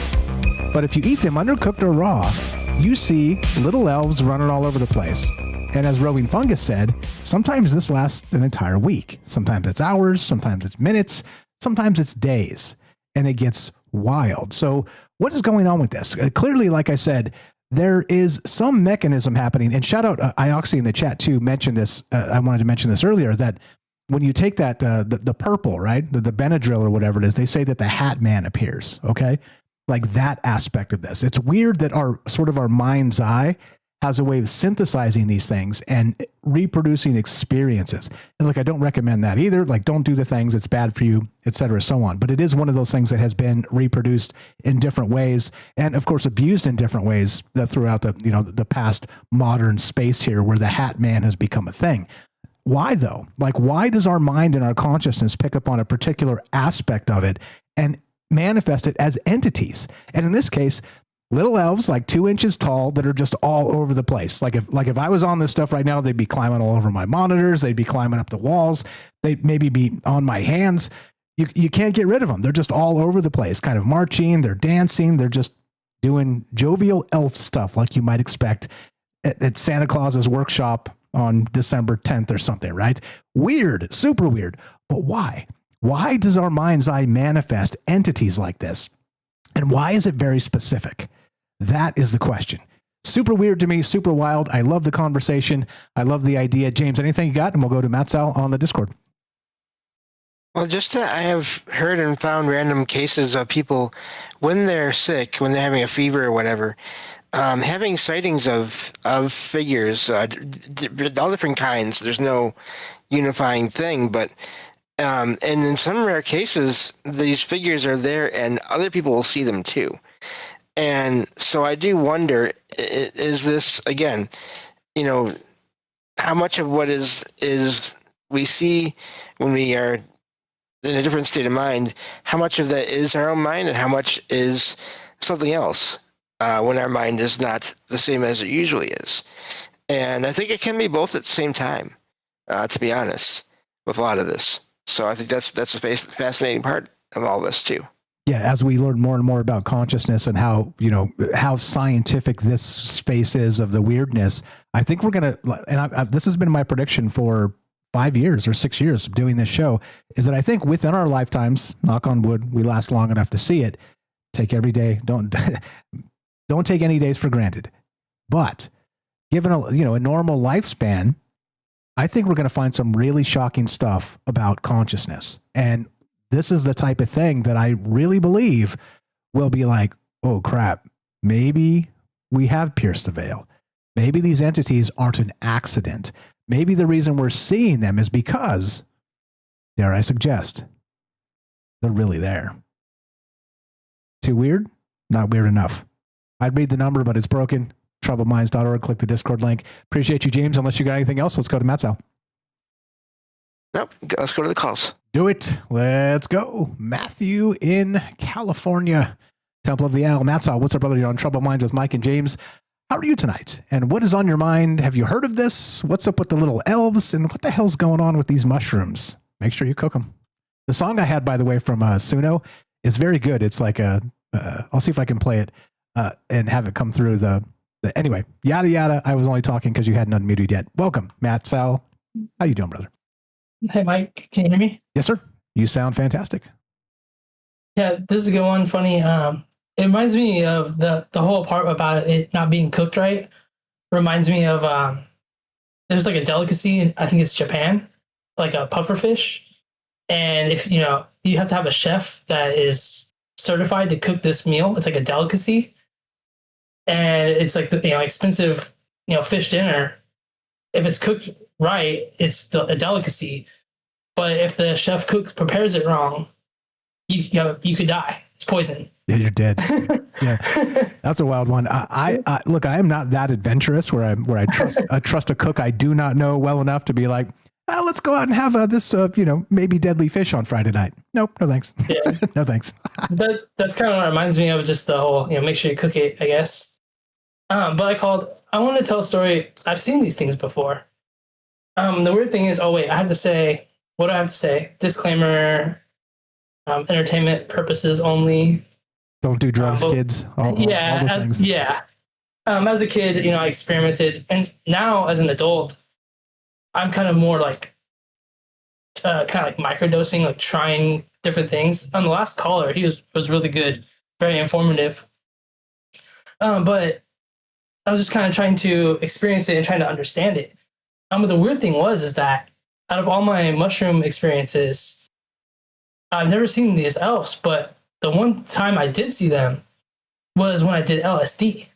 But if you eat them undercooked or raw, you see little elves running all over the place. And as Roving Fungus said, sometimes this lasts an entire week. Sometimes it's hours, sometimes it's minutes, sometimes it's days. And it gets wild. So what is going on with this? Clearly, like I said, there is some mechanism happening. And shout out Ioxy in the chat too, mentioned this. I wanted to mention this earlier, that when you take that, the purple, right, the Benadryl or whatever it is, they say that the Hat Man appears, okay? Like that aspect of this. It's weird that our mind's eye has a way of synthesizing these things and reproducing experiences. And look, I don't recommend that either. Like, don't do the things, it's bad for you, et cetera, so on. But it is one of those things that has been reproduced in different ways, and of course abused in different ways throughout the past modern space here, where the Hat Man has become a thing. Why though? Like, why does our mind and our consciousness pick up on a particular aspect of it and manifest it as entities? And in this case, little elves like 2 inches tall that are just all over the place. Like if I was on this stuff right now, they'd be climbing all over my monitors. They'd be climbing up the walls. They'd maybe be on my hands. You can't get rid of them. They're just all over the place, kind of marching. They're dancing. They're just doing jovial elf stuff like you might expect at Santa Claus's workshop on December 10th or something, right? Weird, super weird. But why? Why does our mind's eye manifest entities like this? And why is it very specific? That is the question. Super weird to me, super wild. I love the conversation. I love the idea. James, anything you got? And we'll go to Matt Sal on the Discord. Well, just that I have heard and found random cases of people when they're sick, when they're having a fever or whatever, having sightings of figures, all different kinds. There's no unifying thing, but and in some rare cases, these figures are there and other people will see them too. And so I do wonder, is this, again, how much of what is we see when we are in a different state of mind, how much of that is our own mind and how much is something else when our mind is not the same as it usually is? And I think it can be both at the same time, to be honest, with a lot of this. So I think that's a fascinating part of all this too. Yeah, as we learn more and more about consciousness and how scientific this space is of the weirdness, I think we're going to, and this has been my prediction for 5 years or 6 years of doing this show, is that I think within our lifetimes, knock on wood, we last long enough to see it. Take every day. Don't take any days for granted. But given a normal lifespan, I think we're going to find some really shocking stuff about consciousness. And this is the type of thing that I really believe will be like, oh crap, maybe we have pierced the veil. Maybe these entities aren't an accident. Maybe the reason we're seeing them is because, dare I suggest, they're really there. Too weird? Not weird enough. I'd read the number, but it's broken. Troubledminds.org. Click the Discord link. Appreciate you, James. Unless you got anything else, let's go to Matt's out. Nope. Let's go to the calls. Do it. Let's go. Matthew in California. Temple of the Owl. Matt's out. What's up, brother? You're on Troubled Minds with Mike and James. How are you tonight? And what is on your mind? Have you heard of this? What's up with the little elves? And what the hell's going on with these mushrooms? Make sure you cook them. The song I had, by the way, from Suno is very good. It's like I'll see if I can play it and have it come through the anyway, yada, yada. I was only talking because you hadn't unmuted yet. Welcome, Matt, Sal. How you doing, brother? Hey, Mike, can you hear me? Yes, sir. You sound fantastic. Yeah, this is a good one. Funny. It reminds me of the whole part about it not being cooked right. Reminds me of there's like a delicacy in, I think it's Japan, like a pufferfish. And if you have to have a chef that is certified to cook this meal. It's like a delicacy, and it's like the expensive fish dinner. If it's cooked right, it's a delicacy. But if the chef prepares it wrong, you could die. It's poison. Yeah, you're dead. Yeah, that's a wild one. I look, I am not that adventurous where I trust a cook I do not know well enough to be like, let's go out and have this maybe deadly fish on Friday night. Nope, no thanks. Yeah. No thanks. That's kind of what it reminds me of, just the whole make sure you cook it, I guess. But I want to tell a story. I've seen these things before. The weird thing is, I have to say, what do I have to say? Disclaimer, entertainment purposes only. Don't do drugs, kids. All things. As a kid, I experimented, and now as an adult, I'm kind of more like, microdosing, like trying different things. On the last caller, he was really good, very informative. But I was just kind of trying to experience it and trying to understand it. But the weird thing is that out of all my mushroom experiences, I've never seen these elves, but the one time I did see them was when I did LSD,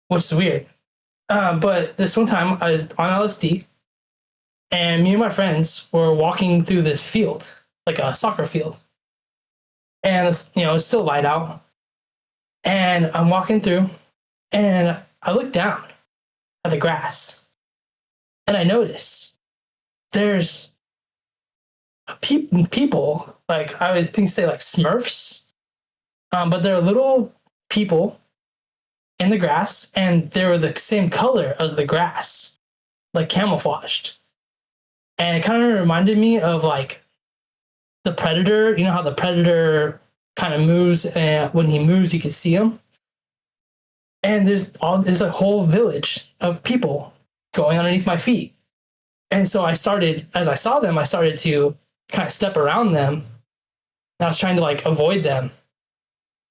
which is weird. But this one time I was on LSD, and me and my friends were walking through this field, like a soccer field. And it's still light out. And I'm walking through, and I look down at the grass, and I notice there's people, like I would say like Smurfs, but they're little people in the grass, and they were the same color as the grass, like camouflaged. And it kind of reminded me of like the Predator. You know how the Predator kind of moves, and when he moves, you can see him. And there's a whole village of people going underneath my feet. And so as I saw them, I started to kind of step around them. And I was trying to like avoid them.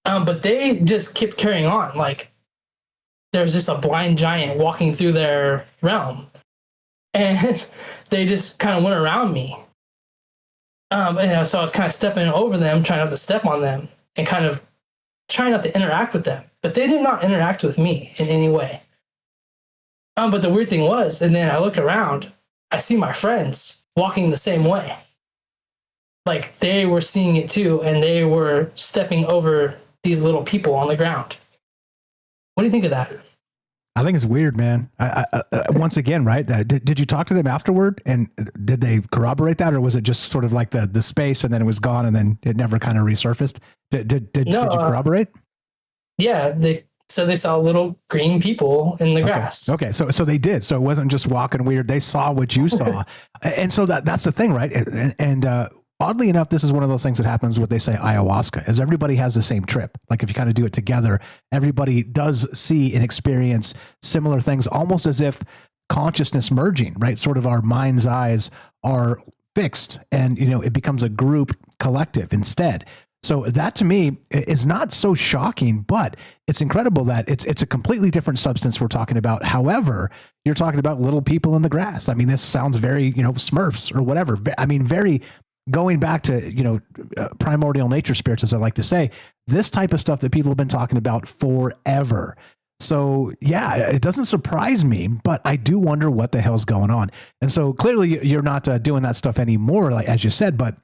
But they just kept carrying on. Like there was just a blind giant walking through their realm. And they just kind of went around me. And so I was kind of stepping over them, trying not to step on them, and kind of trying not to interact with them. But they did not interact with me in any way. But the weird thing was, and then I look around, I see my friends walking the same way. Like they were seeing it too, and they were stepping over these little people on the ground. What do you think of that? I think it's weird, man. Once again, right? Did you talk to them afterward, and did they corroborate that, or was it just sort of like the space, and then it was gone, and then it never kind of resurfaced? Did you corroborate? Yeah, they saw little green people in the grass. Okay, so they did. So it wasn't just walking weird. They saw what you saw, and so that's the thing, right? And oddly enough, this is one of those things that happens with, they say, ayahuasca, is everybody has the same trip. Like if you kind of do it together, everybody does see and experience similar things, almost as if consciousness merging, right? Sort of our mind's eyes are fixed, and it becomes a group collective instead. So that to me is not so shocking, but it's incredible that it's a completely different substance we're talking about. However, you're talking about little people in the grass. I mean, this sounds very, Smurfs or whatever. I mean, very going back to, primordial nature spirits, as I like to say, this type of stuff that people have been talking about forever. So yeah, it doesn't surprise me, but I do wonder what the hell's going on. And so clearly you're not doing that stuff anymore, like as you said, but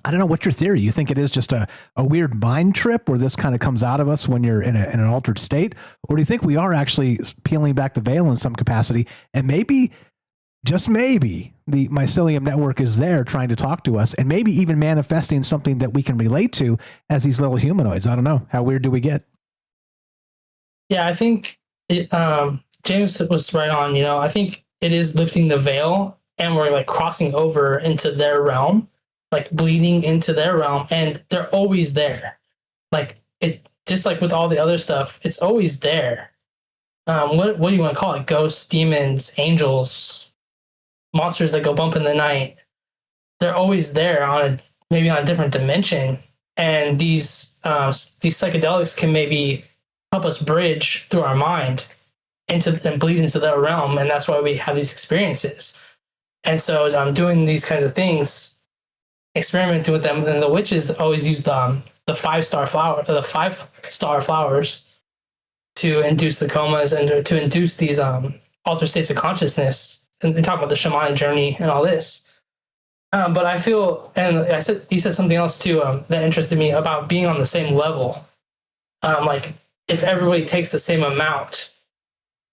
I don't know. What's your theory? You think it is just a weird mind trip where this kind of comes out of us when you're in an altered state? Or do you think we are actually peeling back the veil in some capacity, and maybe, just maybe, the mycelium network is there trying to talk to us, and maybe even manifesting something that we can relate to as these little humanoids? I don't know. How weird do we get? Yeah, I think James was right on. I think it is lifting the veil, and we're like crossing over into their realm, like bleeding into their realm, and they're always there. Like it, just like with all the other stuff, it's always there. What do you want to call it? Ghosts, demons, angels, monsters that go bump in the night. They're always there maybe on a different dimension, and these psychedelics can maybe help us bridge through our mind and bleed into their realm, and that's why we have these experiences. And so doing these kinds of things, experimenting with them, and the witches always use the 5-star flowers to induce the comas and to induce these altered states of consciousness. And they talk about the shamanic journey and all this. But I feel, and you said something else too that interested me about being on the same level. Like if everybody takes the same amount,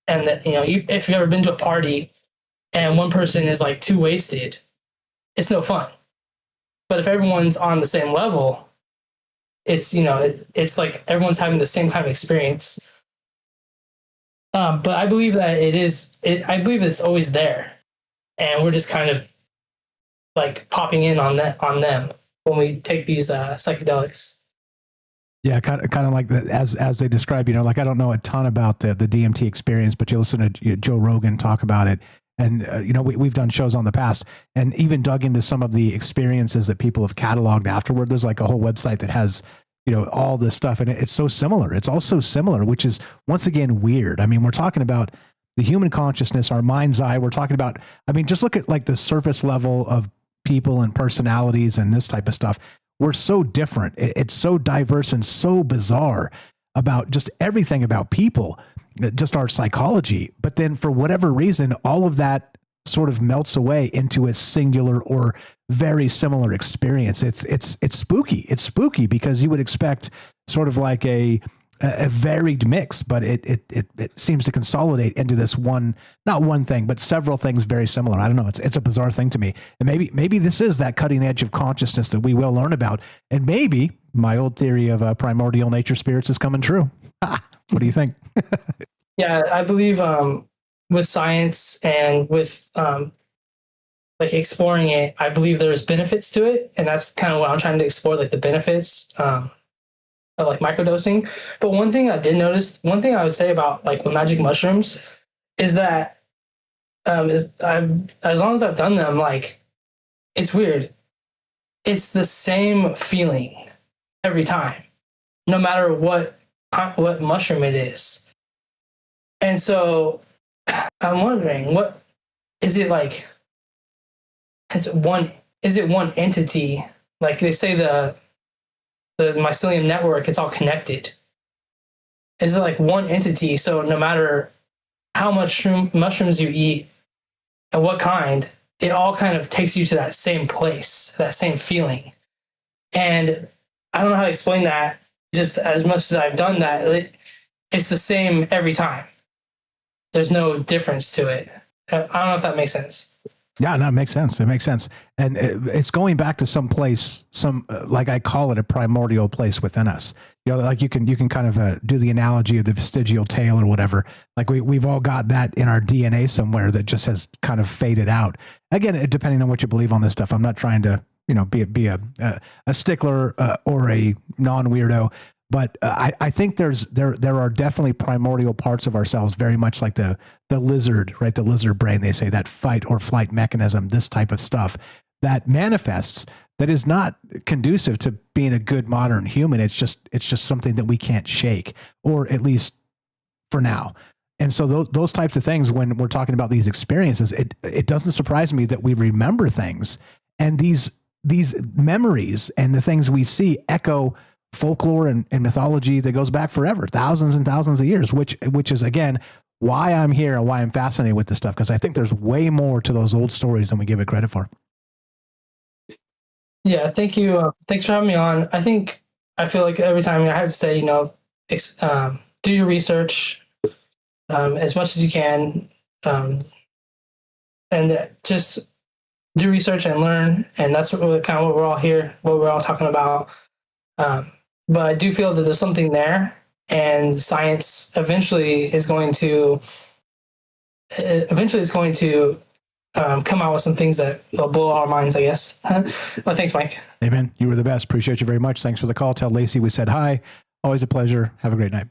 and that if you've ever been to a party and one person is like too wasted, it's no fun. But if everyone's on the same level, it's it's like everyone's having the same kind of experience. But I believe that I believe it's always there, and we're just kind of like popping in on them when we take these psychedelics. Yeah, kind of like that, as they describe. Like I don't know a ton about the DMT experience, but you listen to Joe Rogan talk about it. And, we've done shows on the past and even dug into some of the experiences that people have cataloged afterward. There's like a whole website that has, all this stuff. And it's so similar. It's all so similar, which is once again weird. I mean, we're talking about the human consciousness, our mind's eye. We're talking about, just look at like the surface level of people and personalities and this type of stuff. We're so different. It's so diverse and so bizarre about just everything about people, just our psychology. But then for whatever reason, all of that sort of melts away into a singular or very similar experience. It's spooky. It's spooky because you would expect sort of like a varied mix, but it seems to consolidate into this not one thing, but several things very similar. I don't know. It's a bizarre thing to me. And maybe this is that cutting edge of consciousness that we will learn about. And maybe my old theory of primordial nature spirits is coming true. What do you think? Yeah, I believe with science and with like exploring it, I believe there's benefits to it, and that's kind of what I'm trying to explore, like the benefits of like microdosing. But one thing I did notice, one thing I would say about like with magic mushrooms is that as long as I've done them, like it's weird. It's the same feeling every time, no matter what mushroom it is. And so I'm wondering, what is it like? Is it one entity? Like they say the mycelium network, it's all connected. Is it like one entity? So no matter how much mushrooms you eat and what kind, it all kind of takes you to that same place, that same feeling. And I don't know how to explain that. Just as much as I've done that, it's the same every time. There's no difference to it. I don't know if that makes sense. Yeah, no, it makes sense. It makes sense. And it's going back to some place, like I call it a primordial place within us. Like you can kind of do the analogy of the vestigial tail or whatever. Like we've all got that in our DNA somewhere that just has kind of faded out. Again, depending on what you believe on this stuff. I'm not trying to, be a stickler or a non-weirdo. But I think there are definitely primordial parts of ourselves, very much like the lizard, right? The lizard brain, they say, that fight or flight mechanism, this type of stuff that manifests, that is not conducive to being a good modern human. It's just something that we can't shake, or at least for now. And so those types of things, when we're talking about these experiences, it doesn't surprise me that we remember things, and these these memories and the things we see echo folklore and mythology that goes back forever, thousands and thousands of years, which is, again, why I'm here and why I'm fascinated with this stuff, because I think there's way more to those old stories than we give it credit for. Yeah, thank you. Thanks for having me on. I feel like every time I have to say, do your research as much as you can, and just do research and learn. And that's kind of what we're all here, what we're all talking about. But I do feel that there's something there, and science eventually is going to come out with some things that will blow our minds, I guess. Well, thanks, Mike. Amen. You were the best. Appreciate you very much. Thanks for the call. Tell Lacey we said hi. Always a pleasure. Have a great night.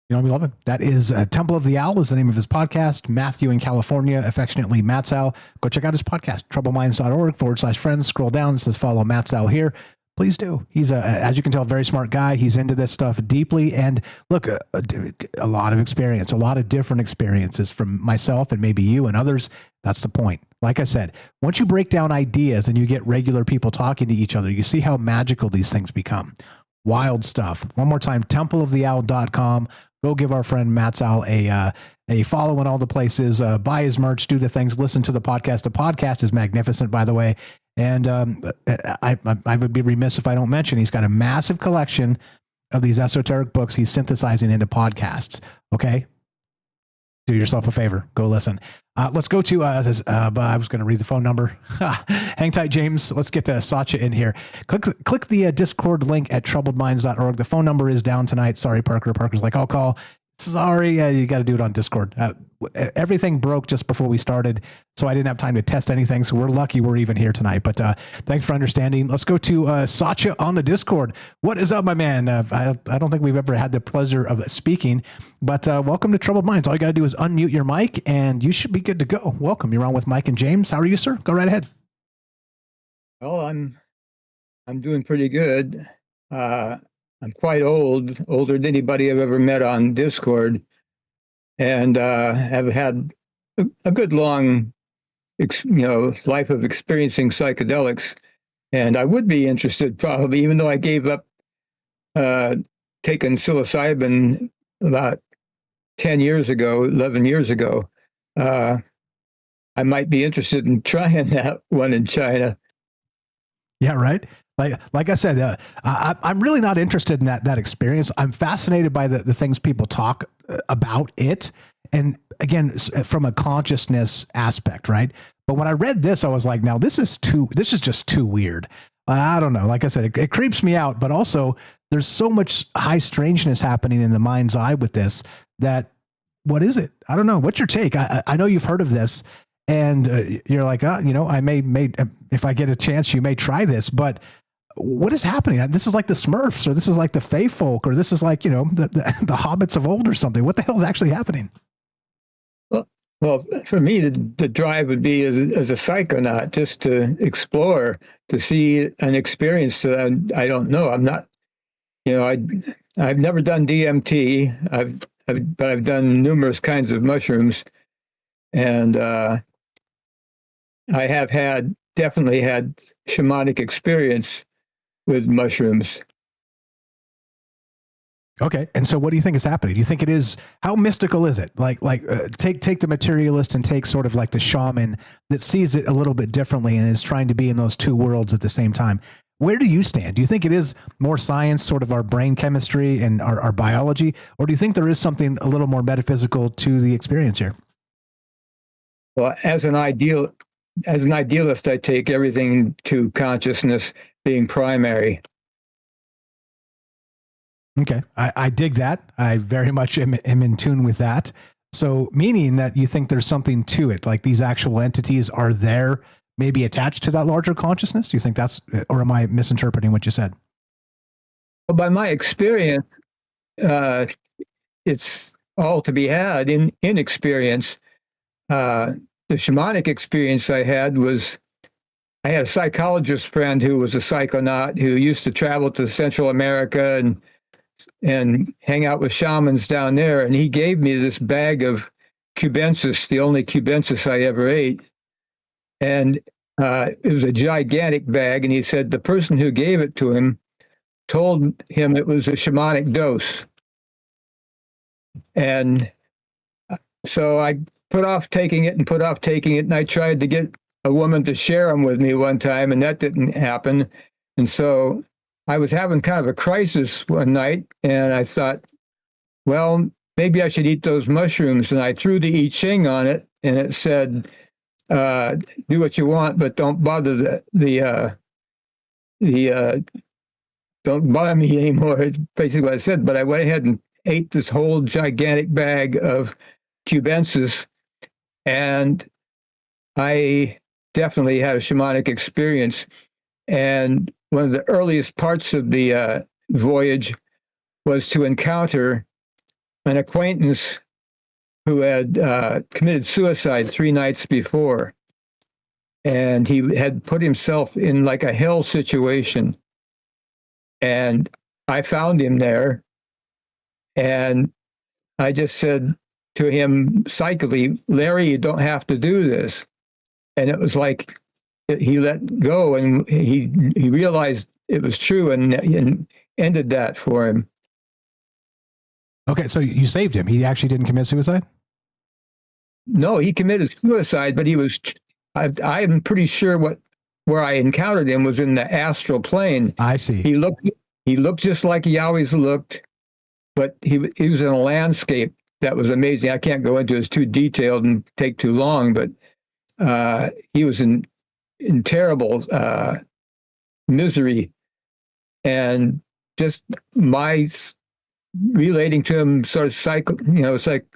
We love him. That is Temple of the Owl is the name of his podcast. Matthew in California, affectionately Matt's Owl. Go check out his podcast, troubleminds.org/friends. Scroll down. It says follow Matt's Owl here. Please do. He's, as you can tell, a very smart guy. He's into this stuff deeply. And look, a lot of experience, a lot of different experiences from myself and maybe you and others. That's the point. Like I said, once you break down ideas and you get regular people talking to each other, you see how magical these things become. Wild stuff. One more time, templeoftheowl.com. Go give our friend Matt's Owl a follow in all the places, buy his merch, do the things, listen to the podcast. The podcast is magnificent, by the way. And I would be remiss if I don't mention he's got a massive collection of these esoteric books he's synthesizing into podcasts. Okay? Do yourself a favor. Go listen. Let's go to, I was going to read the phone number. Hang tight, James. Let's get to Satya in here. Click the Discord link at troubledminds.org. The phone number is down tonight. Sorry, Parker. Parker's like, I'll call. Sorry, you got to do it on Discord. Everything broke just before we started, so I didn't have time to test anything. So we're lucky we're even here tonight. But thanks for understanding. Let's go to Satya on the Discord. What is up, my man? I don't think we've ever had the pleasure of speaking, but welcome to Troubled Minds. All you got to do is unmute your mic, and you should be good to go. Welcome. You're on with Mike and James. How are you, sir? Go right ahead. Well, I'm doing pretty good. I'm quite old, older than anybody I've ever met on Discord, and have had a good long, life of experiencing psychedelics. And I would be interested, probably, even though I gave up taking psilocybin about 10 years ago, 11 years ago. I might be interested in trying that one in China. Yeah, right. Like I said, I'm really not interested in that experience. I'm fascinated by the things people talk about it. And again, from a consciousness aspect, right? But when I read this, I was like, now this is just too weird. I don't know. Like I said, it creeps me out, but also there's so much high strangeness happening in the mind's eye with this that what is it? I don't know. What's your take? I know you've heard of this and you're like, I may, if I get a chance, you may try this, but what is happening? This is like the Smurfs, or this is like the Fey folk, or this is like, the hobbits of old or something. What the hell is actually happening? Well, for me, the drive would be as a psychonaut, just to explore, to see and experience. I don't know. I'm not, I've never done DMT. But I've done numerous kinds of mushrooms, and I have definitely had shamanic experience with mushrooms. Okay. And so what do you think is happening? Do you think it is, how mystical is it? Take the materialist and take sort of like the shaman that sees it a little bit differently and is trying to be in those two worlds at the same time. Where do you stand? Do you think it is more science, sort of our brain chemistry and our biology, or do you think there is something a little more metaphysical to the experience here? Well, as an idealist, I take everything to consciousness being primary. Okay. I dig that. I very much am in tune with that. So meaning that you think there's something to it, like these actual entities are there, maybe attached to that larger consciousness? Do you think that's, or am I misinterpreting what you said? Well, by my experience, it's all to be had in experience. The shamanic experience I had was, I had a psychologist friend who was a psychonaut who used to travel to Central America and hang out with shamans down there. And he gave me this bag of cubensis, the only cubensis I ever ate. And it was a gigantic bag, and he said the person who gave it to him told him it was a shamanic dose. And so I put off taking it, and I tried to get a woman to share them with me one time, and that didn't happen. And so I was having kind of a crisis one night, and I thought, well, maybe I should eat those mushrooms. And I threw the I Ching on it, and it said, do what you want, but don't bother don't bother me anymore. It's basically what I said. But I went ahead and ate this whole gigantic bag of cubensis, and I definitely had a shamanic experience. And one of the earliest parts of the voyage was to encounter an acquaintance who had committed suicide 3 nights before. And he had put himself in like a hell situation. And I found him there. And I just said to him psychically, Larry, you don't have to do this. And it was like he let go, and he realized it was true, and ended that for him. Okay, so you saved him. He actually didn't commit suicide? No, he committed suicide, but he was, I'm pretty sure where I encountered him was in the astral plane. I see. He looked just like he always looked, but he was in a landscape that was amazing. I can't go into it. It's too detailed and take too long, but he was in terrible misery, and just my relating to him sort of it's like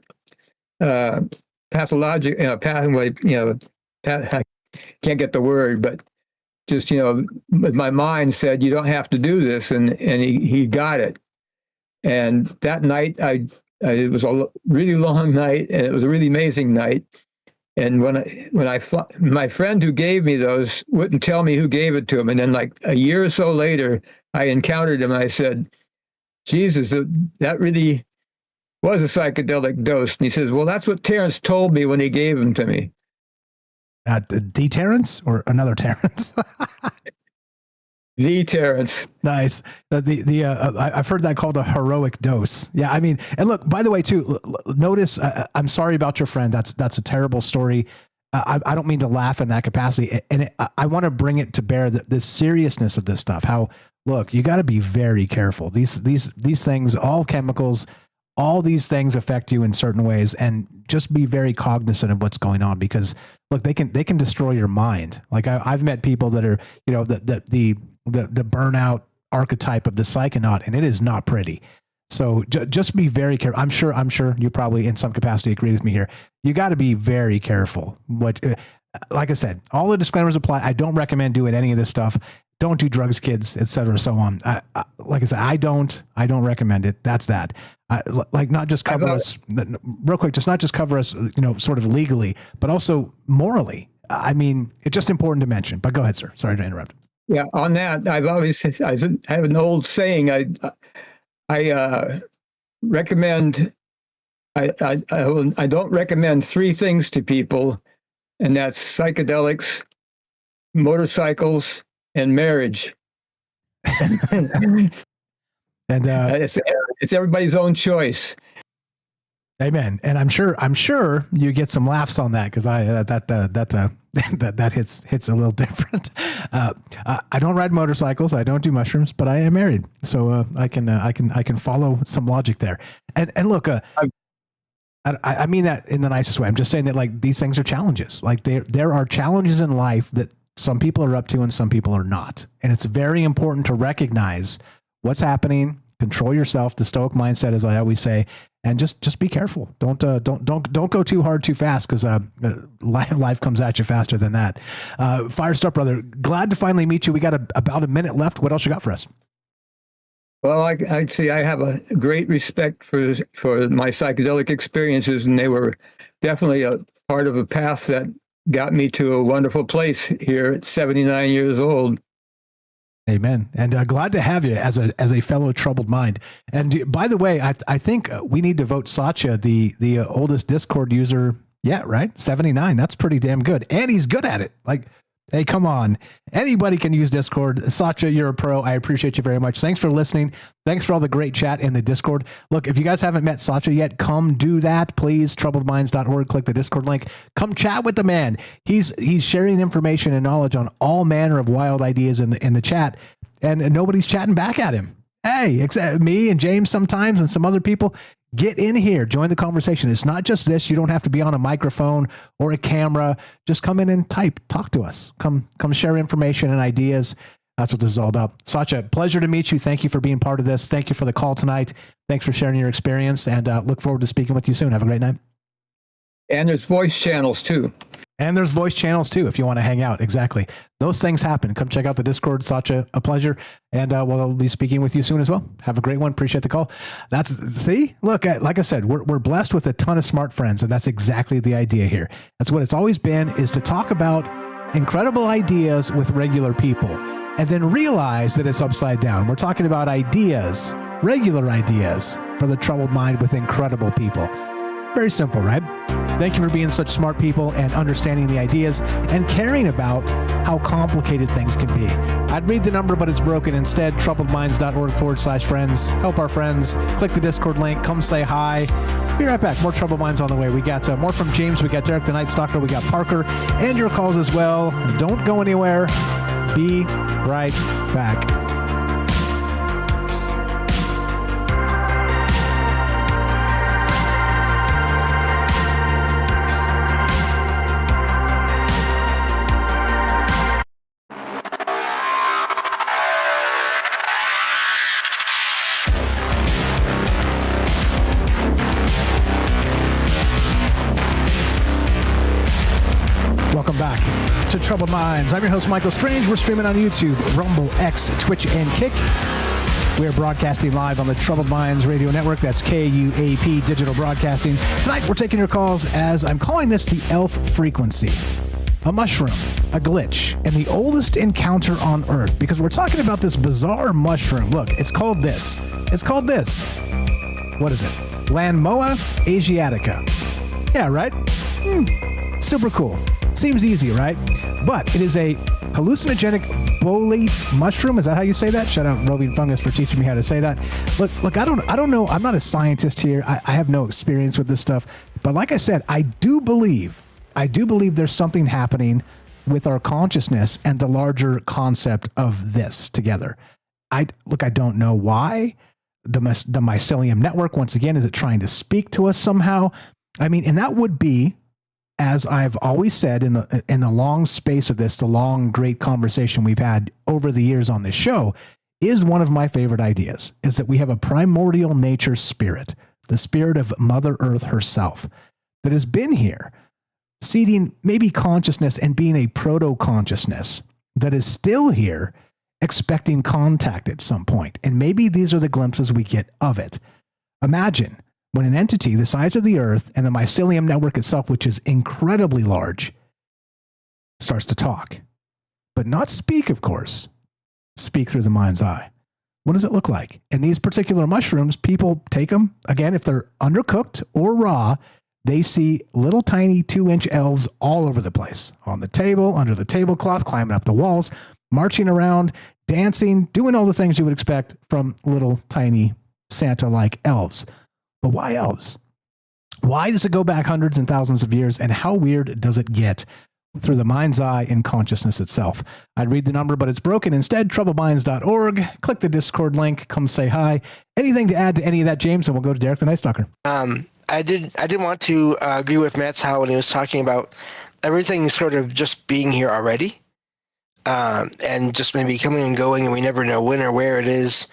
pathologic, I can't get the word, but just, my mind said, you don't have to do this. And he got it. And that night, it was a really long night, and it was a really amazing night. And my friend who gave me those wouldn't tell me who gave it to him. And then like a year or so later, I encountered him. I said, Jesus, that really was a psychedelic dose. And he says, well, that's what Terrence told me when he gave them to me. The Terrence or another Terrence? The Terrence. Nice. I've heard that called a heroic dose. Yeah, I mean, and look, by the way, too, notice, I'm sorry about your friend. That's a terrible story. I don't mean to laugh in that capacity. And I want to bring it to bear the seriousness of this stuff. How, look, you got to be very careful. These things, all chemicals, all these things affect you in certain ways, and just be very cognizant of what's going on, because look, they can destroy your mind. Like I've met people that are, the burnout archetype of the psychonaut, and it is not pretty. So just be very careful. I'm sure you probably in some capacity agree with me here. You got to be very careful. Like I said, all the disclaimers apply. I don't recommend doing any of this stuff. Don't do drugs, kids, etc. So on. Like I said, I don't recommend it. That's that. Like not just cover us real quick, just not just cover us, sort of legally, but also morally. I mean, it's just important to mention. But go ahead, sir. Sorry to interrupt. Yeah, on that, I have an old saying. I recommend. I don't recommend 3 things to people, and that's psychedelics, motorcycles, and marriage. And it's everybody's own choice. Amen. And I'm sure you get some laughs on that, because that hits a little different. I don't ride motorcycles. I don't do mushrooms, but I am married, so I can follow some logic there. And look, I mean that in the nicest way. I'm just saying that, like, these things are challenges. Like there are challenges in life that some people are up to and some people are not, and it's very important to recognize what's happening. Control yourself, the Stoic mindset, as I always say, and just be careful. Don't go too hard too fast, because life comes at you faster than that. Firestar brother, glad to finally meet you. We got about a minute left. What else you got for us? Well, I'd say I have a great respect for my psychedelic experiences, and they were definitely a part of a path that got me to a wonderful place here at 79 years old. Amen. And glad to have you as a fellow troubled mind. And by the way, I think we need to vote Satya the oldest Discord user yet, right? 79. That's pretty damn good. And he's good at it. Like, Hey, come on. Anybody can use Discord. Satya, you're a pro. I appreciate you very much. Thanks for listening. Thanks for all the great chat in the Discord. Look, if you guys haven't met Satya yet, come do that, please. Troubledminds.org. Click the Discord link. Come chat with the man. He's sharing information and knowledge on all manner of wild ideas in the chat, and nobody's chatting back at him. Hey, except me and James sometimes and some other people. Get in here. Join the conversation. It's not just this. You don't have to be on a microphone or a camera. Just come in and type. Talk to us. Come share information and ideas. That's what this is all about. Satya, pleasure to meet you. Thank you for being part of this. Thank you for the call tonight. Thanks for sharing your experience, and look forward to speaking with you soon. Have a great night. And there's voice channels too. And there's voice channels too, if you want to hang out. Exactly. Those things happen. Come check out the Discord. Satya, a pleasure. And we'll be speaking with you soon as well. Have a great one. Appreciate the call. See, look, like I said, we're blessed with a ton of smart friends, and that's exactly the idea here. That's what it's always been, is to talk about incredible ideas with regular people and then realize that it's upside down. We're talking about ideas, regular ideas for the troubled mind with incredible people. Very simple, right? Thank you for being such smart people and understanding the ideas and caring about how complicated things can be. I'd read the number, but it's broken. Instead, troubledminds.org/friends. Help our friends. Click the Discord link. Come say hi. Be right back. More Troubled Minds on the way. We got more from James. We got Derek the Night Stalker. We got Parker and your calls as well. Don't go anywhere. Be right back. Welcome back to Troubled Minds. I'm your host, Michael Strange. We're streaming on YouTube, Rumble, X, Twitch, and Kick. We are broadcasting live on the Troubled Minds Radio Network. That's KUAP Digital Broadcasting. Tonight, we're taking your calls as I'm calling this the ELF frequency. A mushroom, a glitch, and the oldest encounter on Earth, because we're talking about this bizarre mushroom. Look, it's called this. What is it? Lanmaoa asiatica. Yeah, right? Super cool. Seems easy, right? But it is a hallucinogenic bolete mushroom. Is that how you say that? Shout out roving fungus for teaching me how to say that. Look, I don't know. I'm not a scientist here. I have no experience with this stuff. But like I said, I do believe there's something happening with our consciousness and the larger concept of this together. I don't know why. The mycelium network, once again, is it trying to speak to us somehow? I mean, and that would be, as I've always said in the long space of this, the long, great conversation we've had over the years on this show, is one of my favorite ideas, is that we have a primordial nature spirit, the spirit of Mother Earth herself, that has been here, seeding maybe consciousness and being a proto-consciousness that is still here, expecting contact at some point. And maybe these are the glimpses we get of it. Imagine when an entity the size of the Earth and the mycelium network itself, which is incredibly large, starts to talk. But not speak, of course. Speak through the mind's eye. What does it look like? And these particular mushrooms, people take them, again, if they're undercooked or raw, they see little tiny 2-inch elves all over the place. On the table, under the tablecloth, climbing up the walls, marching around, dancing, doing all the things you would expect from little tiny Santa-like elves. But why elves? Why does it go back hundreds and thousands of years, and how weird does it get through the mind's eye and consciousness itself? I'd read the number, but it's broken. Instead, troubledminds.org. Click the Discord link. Come say hi. Anything to add to any of that, James? And we'll go to Derek the Night Stalker. I did want to agree with Matt's how when he was talking about everything sort of just being here already, and just maybe coming and going, and we never know when or where it is.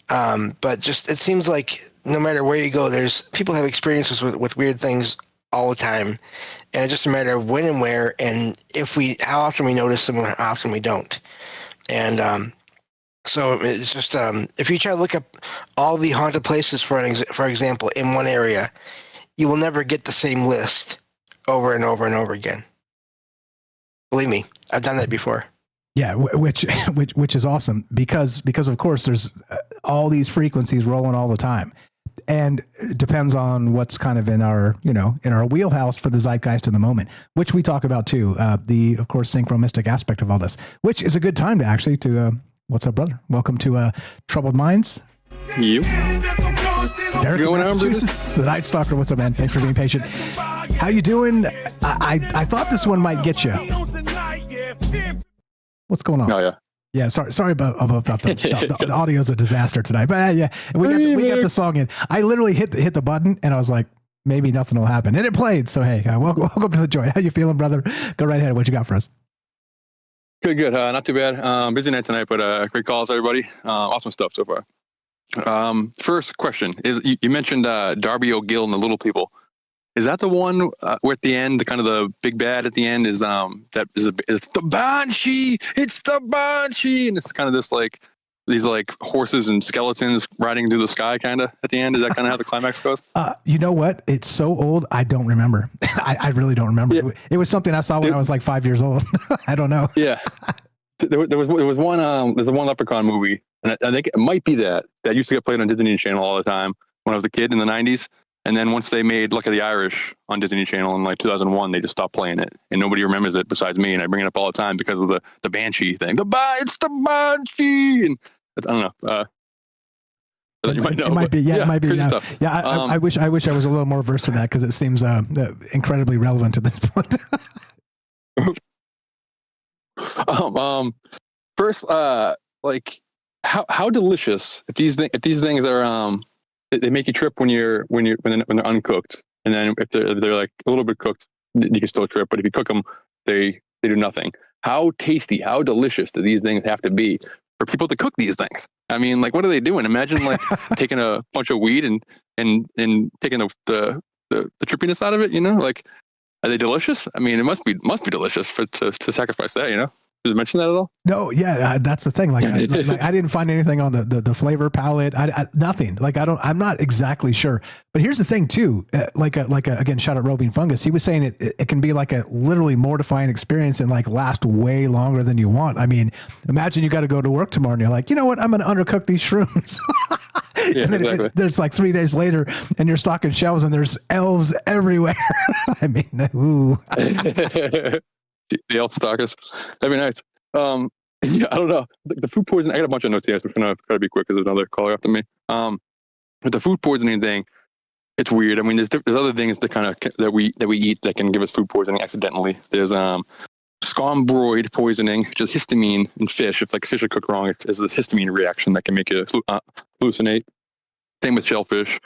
But just it seems like no matter where you go, there's people have experiences with weird things all the time, and it's just a matter of when and where, and how often we notice them and how often we don't. And so it's just if you try to look up all the haunted places for example in one area, you will never get the same list over and over and over again. Believe me, I've done that before. Yeah, which is awesome because of course there's all these frequencies rolling all the time. and it depends on what's kind of in our wheelhouse for the zeitgeist in the moment, which we talk about too. The, of course, synchromistic aspect of all this, which is a good time to actually what's up, brother? Welcome to Troubled Minds. You. Derek in Massachusetts, the Night Stalker. What's up, man? Thanks for being patient. How you doing? I thought this one might get you. What's going on? Oh yeah. Yeah, sorry about the audio's a disaster tonight, but yeah, we got the song in. I literally hit the button and I was like, maybe nothing will happen, and it played. So hey, welcome to the joy. How you feeling, brother? Go right ahead. What you got for us? Good. Not too bad. Busy night tonight, but great calls, everybody. Awesome stuff so far. First question is you mentioned Darby O'Gill and the Little People. Is that the one where at the end, the kind of the big bad at the end is it's the Banshee? It's the Banshee, and it's kind of this like these like horses and skeletons riding through the sky, kind of at the end. Is that kind of how the climax goes? You know what? It's so old, I don't remember. I really don't remember. Yeah. It was something I saw when I was like 5 years old. I don't know. Yeah, there was one there's one Leprechaun movie, and I think it might be that used to get played on Disney Channel all the time when I was a kid in the 90s. And then once they made Luck of the Irish on Disney Channel in like 2001, they just stopped playing it, and nobody remembers it besides me. And I bring it up all the time because of the Banshee thing. It's the Banshee, and I don't know. You might know. It might be. Yeah, it might be. Yeah, stuff. Yeah. I wish I was a little more versed in that because it seems incredibly relevant at this point. First, like how delicious if these things are they make you trip when they're uncooked, and then if they're like a little bit cooked, you can still trip. But if you cook them, they do nothing. How tasty, how delicious do these things have to be for people to cook these things? I mean, like, what are they doing? Imagine like taking a bunch of weed and taking the trippiness out of it. You know, like, are they delicious? I mean, it must be delicious to sacrifice that. You know. Did you mention that at all? No, yeah, that's the thing. Like, I didn't find anything on the flavor palette. Nothing. Like, I'm not exactly sure. But here's the thing too. Again, shout out Roving Fungus. He was saying it can be like a literally mortifying experience and like last way longer than you want. I mean, imagine you got to go to work tomorrow and you're like, you know what? I'm going to undercook these shrooms. Yeah, and then exactly. There's like 3 days later and you're stocking shelves and there's elves everywhere. I mean, ooh. The elf stalkers. That'd be nice. Yeah, I don't know. The food poisoning. I got a bunch of notes here, so I'm gonna try to be quick because there's another caller after me. But the food poisoning thing, it's weird. I mean, there's other things that we eat that can give us food poisoning accidentally. There's scombroid poisoning, which is histamine in fish. If like fish are cooked wrong, it's this histamine reaction that can make you hallucinate. Same with shellfish.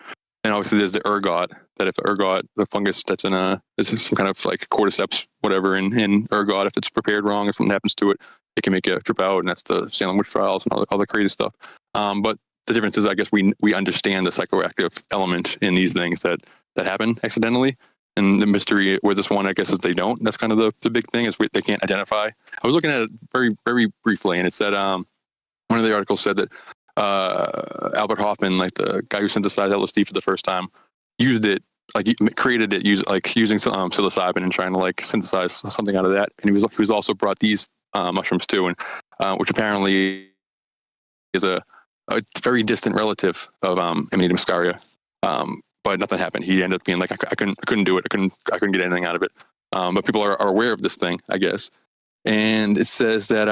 And obviously there's the ergot, that if ergot, the fungus that's in there's some kind of like cordyceps, whatever, in ergot, if it's prepared wrong, if something happens to it, it can make you trip out, and that's the Salem witch trials and all the crazy stuff. But the difference is, I guess, we understand the psychoactive element in these things that happen accidentally. And the mystery with this one, I guess, is they don't. That's kind of the big thing, is they can't identify. I was looking at it very, very briefly, and it said, one of the articles said that Albert Hoffman, like the guy who synthesized LSD for the first time, used it, like created it, using psilocybin and trying to like synthesize something out of that. And he was also brought these mushrooms too, and which apparently is a very distant relative of Amanita muscaria. But nothing happened. He ended up being like, I couldn't do it. I couldn't get anything out of it. But people are aware of this thing, I guess. And it says that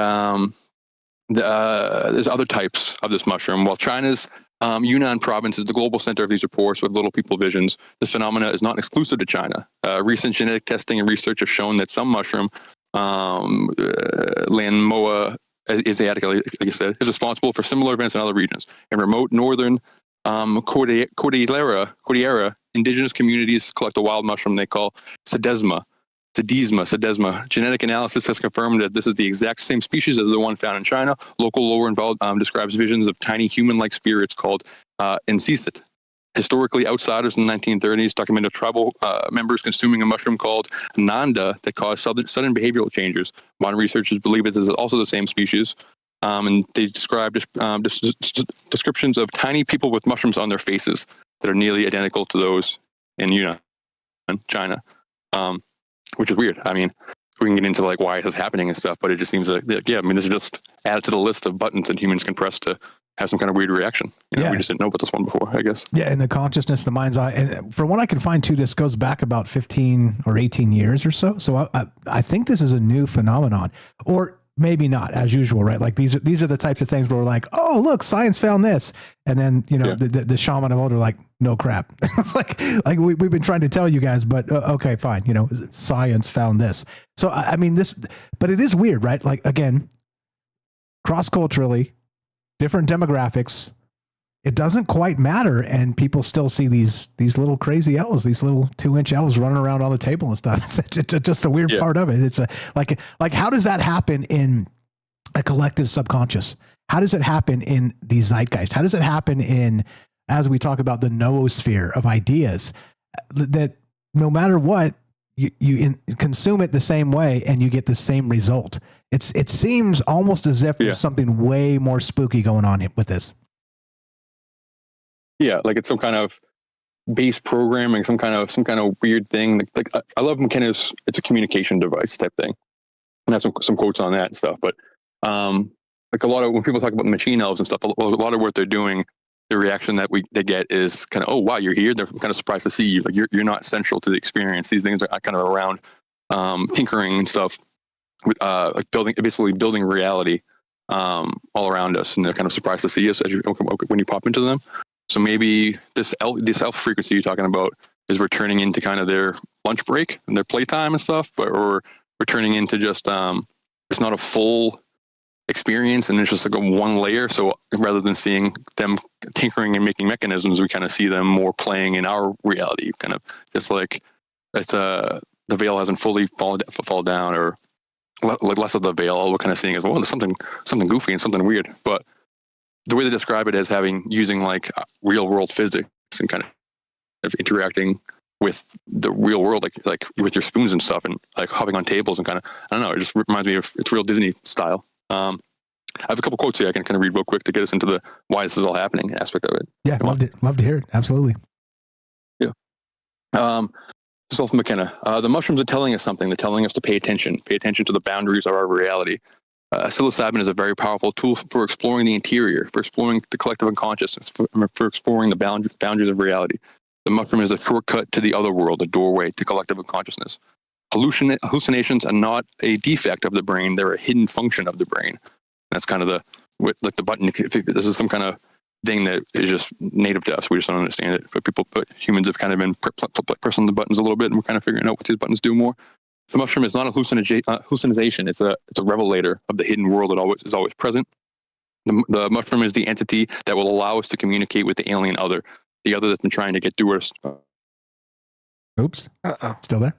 there's other types of this mushroom. While China's Yunnan province is the global center of these reports with little people visions, this phenomena is not exclusive to China. Recent genetic testing and research have shown that some mushroom, Lanmaoa asiatica, like you said, is responsible for similar events in other regions. In remote northern Cordillera, indigenous communities collect a wild mushroom they call sedesma. Genetic analysis has confirmed that this is the exact same species as the one found in China. Local lore involved describes visions of tiny human-like spirits called Insisit. Historically, outsiders in the 1930s documented tribal members consuming a mushroom called Nanda that caused sudden behavioral changes. Modern researchers believe it is also the same species. And they describe descriptions of tiny people with mushrooms on their faces that are nearly identical to those in Yunnan, China. Which is weird. I mean, we can get into like why this is happening and stuff, but it just seems like, yeah, I mean, this is just added to the list of buttons that humans can press to have some kind of weird reaction. You know, we just didn't know about this one before, I guess. Yeah, and the consciousness, the mind's eye, and from what I can find too, this goes back about 15 or 18 years or so. So I think this is a new phenomenon, or maybe not, as usual, right? Like these are the types of things where we're like, oh, look, science found this, and then the shaman of old are like, no crap, like we've been trying to tell you guys, but okay, fine, science found this. So I mean but it is weird, right? Like again, cross culturally, different demographics, it doesn't quite matter, and people still see these little crazy elves, these little 2-inch elves running around on the table and stuff. It's just a weird part of it. It's like how does that happen in a collective subconscious? How does it happen in the zeitgeist? How does it happen in, as we talk about the noosphere of ideas, that no matter what, you consume it the same way and you get the same result? It seems almost as if there's something way more spooky going on with this. Yeah, like it's some kind of base programming, some kind of weird thing. Like I love McKenna's. It's a communication device type thing, and I have some quotes on that and stuff. But like a lot of when people talk about machine elves and stuff, a lot of what they're doing, the reaction that they get is kind of, oh wow, you're here. They're kind of surprised to see you. Like you're not central to the experience. These things are kind of around tinkering and stuff. Like basically building reality all around us, and they're kind of surprised to see us when you pop into them. So maybe this elf frequency you're talking about is returning into kind of their lunch break and their playtime and stuff, or returning into just it's not a full experience and it's just like a one layer. So rather than seeing them tinkering and making mechanisms, we kind of see them more playing in our reality, kind of just like it's the veil hasn't fully fall down, or like less of the veil. All we're kind of seeing is, well, there's something goofy and something weird. But the way they describe it as using like real world physics and kind of interacting with the real world, like with your spoons and stuff, and like hopping on tables and kind of, I don't know, it just reminds me of it's real Disney style. I have a couple quotes here I can kind of read real quick to get us into the why this is all happening aspect of it. Yeah, love to hear it. Absolutely. Yeah. This is all from McKenna. The mushrooms are telling us something. They're telling us to pay attention to the boundaries of our reality. Psilocybin is a very powerful tool for exploring the interior, for exploring the collective unconscious, for exploring the boundaries of reality. The mushroom is a shortcut to the other world, a doorway to collective unconsciousness. Hallucinations are not a defect of the brain; they're a hidden function of the brain. That's kind of like the button. This is some kind of thing that is just native to us. We just don't understand it. But humans have kind of been pressing the buttons a little bit, and we're kind of figuring out what these buttons do more. The mushroom is not a hallucination. It's a revelator of the hidden world that is always present. The mushroom is the entity that will allow us to communicate with the alien other, the other that's been trying to get through us. Oops. Still there?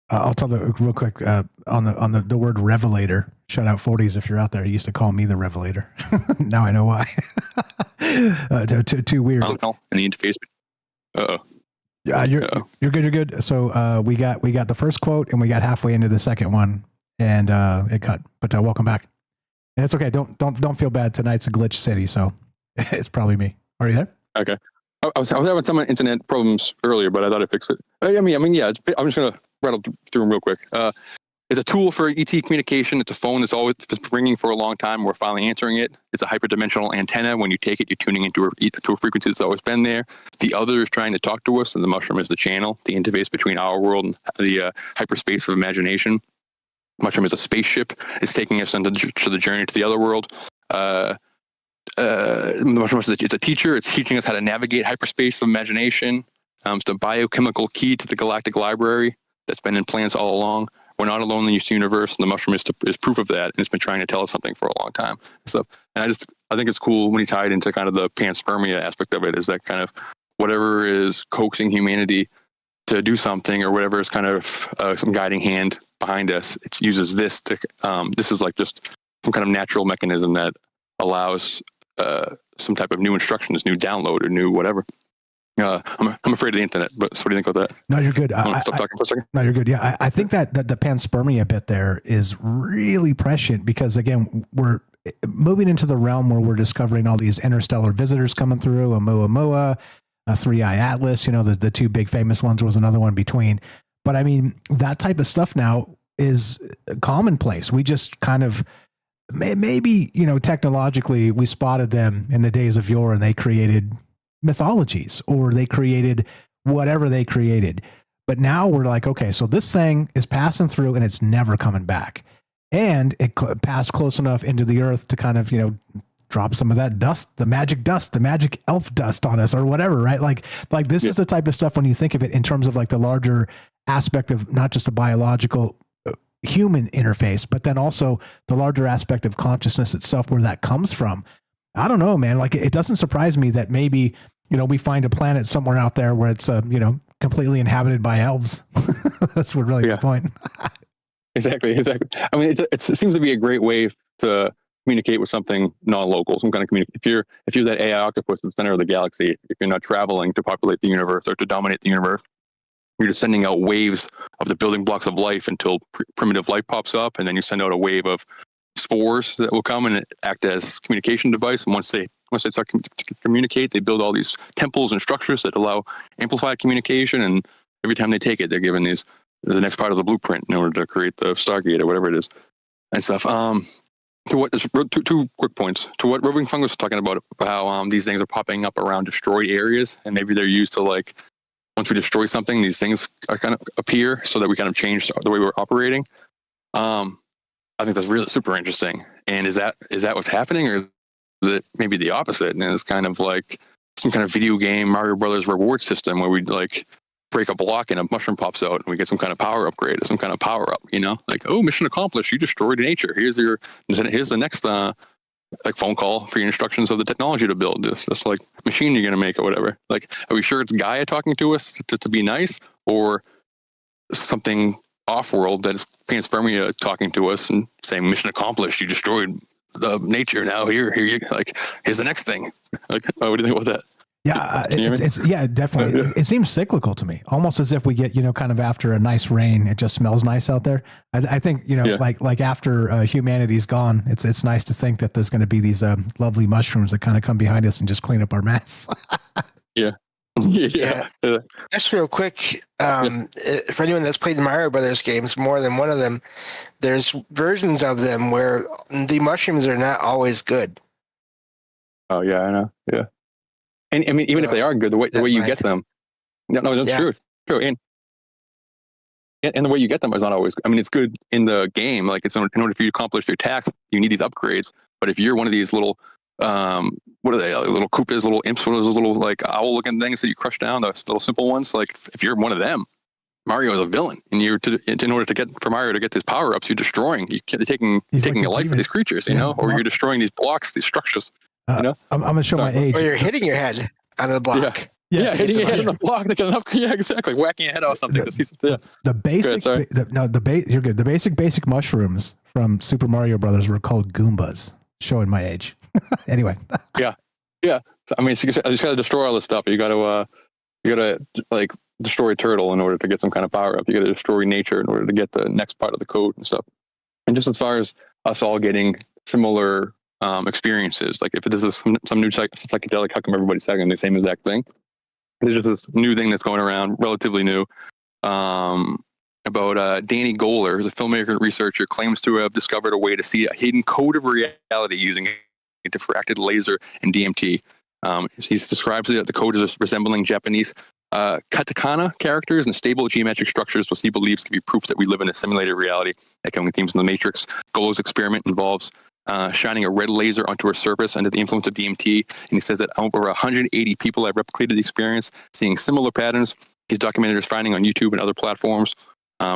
I'll tell the real quick on the word revelator. Shout out 40s if you're out there. He used to call me the revelator. Now I know why. Too weird. In the interface. Yeah, you're good. You're good. So we got the first quote and we got halfway into the second one and it cut. But welcome back. And it's okay. Don't feel bad. Tonight's a glitch city, so it's probably me. Are you there? Okay. I was having some internet problems earlier, but I thought I fixed it. I mean, yeah. I'm just gonna rattle through them real quick. It's a tool for ET communication. It's a phone that's always been ringing for a long time. We're finally answering it. It's a hyperdimensional antenna. When you take it, you're tuning into a frequency that's always been there. The other is trying to talk to us, and the mushroom is the channel, the interface between our world and the hyperspace of imagination. Mushroom is a spaceship. It's taking us on the journey to the other world. The mushroom is it's a teacher. It's teaching us how to navigate hyperspace of imagination. It's a biochemical key to the galactic library that's been in plans all along. We're not alone in this universe, and the mushroom is proof of that, and it's been trying to tell us something for a long time. So, and I think it's cool when you tie it into kind of the panspermia aspect of it, is that kind of whatever is coaxing humanity to do something, or whatever is kind of some guiding hand behind us, it uses this to, this is like just some kind of natural mechanism that allows some type of new instructions, new download, or new whatever. I'm afraid of the internet, but so what do you think about that? No, you're good. Stop talking for a second. No, you're good. Yeah, I think that the panspermia bit there is really prescient because, again, we're moving into the realm where we're discovering all these interstellar visitors coming through, Oumuamua, a 3-eye atlas, the two big famous ones, was another one between. But I mean, that type of stuff now is commonplace. We just kind of maybe, technologically we spotted them in the days of yore and they created mythologies or they created whatever they created. But now we're like, okay, so this thing is passing through and it's never coming back. And it passed close enough into the earth to kind of, drop some of that dust, the magic elf dust on us or whatever, right? Like this is the type of stuff when you think of it in terms of like the larger aspect of not just the biological human interface, but then also the larger aspect of consciousness itself, where that comes from. I don't know, man. Like it doesn't surprise me that maybe, we find a planet somewhere out there where it's, completely inhabited by elves. That's a really good point. Exactly. I mean, it seems to be a great way to communicate with something non-local, some kind of communicate. If you're that AI octopus at the center of the galaxy, if you're not traveling to populate the universe or to dominate the universe, you're just sending out waves of the building blocks of life until primitive life pops up, and then you send out a wave of spores that will come and act as communication device. And once they start to communicate, they build all these temples and structures that allow amplified communication. And every time they take it, they're given the next part of the blueprint in order to create the Stargate or whatever it is and stuff. Two quick points to what Roving Fungus was talking about how these things are popping up around destroyed areas, and maybe they're used to, like, once we destroy something, these things are kind of appear so that we kind of change the way we're operating. I think that's really super interesting. And is that what's happening, or is it maybe the opposite? And it's kind of like some kind of video game Mario Brothers reward system where we like break a block and a mushroom pops out and we get some kind of power upgrade or some kind of power up, like, oh, mission accomplished. You destroyed nature. Here's the next like phone call for your instructions of the technology to build this like machine you're going to make or whatever. Like, are we sure it's Gaia talking to us to be nice, or something off-world that is panspermia talking to us and saying mission accomplished, you destroyed the nature, now here's the next thing. Like, what do you think about that? Yeah, definitely. It seems cyclical to me, almost as if we get, kind of after a nice rain, it just smells nice out there. I think, like after humanity's gone, it's nice to think that there's going to be these lovely mushrooms that kind of come behind us and just clean up our mess. Yeah. Just real quick, for anyone that's played the Mario Brothers games, more than one of them, there's versions of them where the mushrooms are not always good. Oh yeah, I know. Yeah. And I mean, even if they are good, the way you get them, that's true. And the way you get them is not always. I mean, it's good in the game. Like, it's in order for you to accomplish your task, you need these upgrades. But if you're one of these little, what are they? Little Koopas, little imps, what are those little like owl-looking things that you crush down? Those little simple ones. Like, if you're one of them, Mario is a villain, and in order to get for Mario to get these power ups, you're destroying. You're taking a life of these creatures, or you're destroying these blocks, these structures. I'm going to show my age. Or you're hitting your head on the block. Yeah, hitting your head on the block to get enough. Yeah, exactly. Whacking your head off something to see something. The basic. You're good. The basic mushrooms from Super Mario Brothers were called Goombas. Showing my age. Anyway. Yeah. So, I mean, I just got to destroy all this stuff. You got to like destroy a turtle in order to get some kind of power up. You got to destroy nature in order to get the next part of the code and stuff. And just as far as us all getting similar experiences, like if this is some new psychedelic, how come everybody's saying the same exact thing? There's just this new thing that's going around, relatively new, about Danny Goler, the filmmaker and researcher, claims to have discovered a way to see a hidden code of reality using a diffracted laser and DMT. He describes it that the code is resembling Japanese katakana characters and stable geometric structures, which he believes can be proof that we live in a simulated reality. Echoing themes in the Matrix. Goler's experiment involves shining a red laser onto a surface under the influence of DMT, and he says that over 180 people have replicated the experience, seeing similar patterns. He's documented his finding on YouTube and other platforms,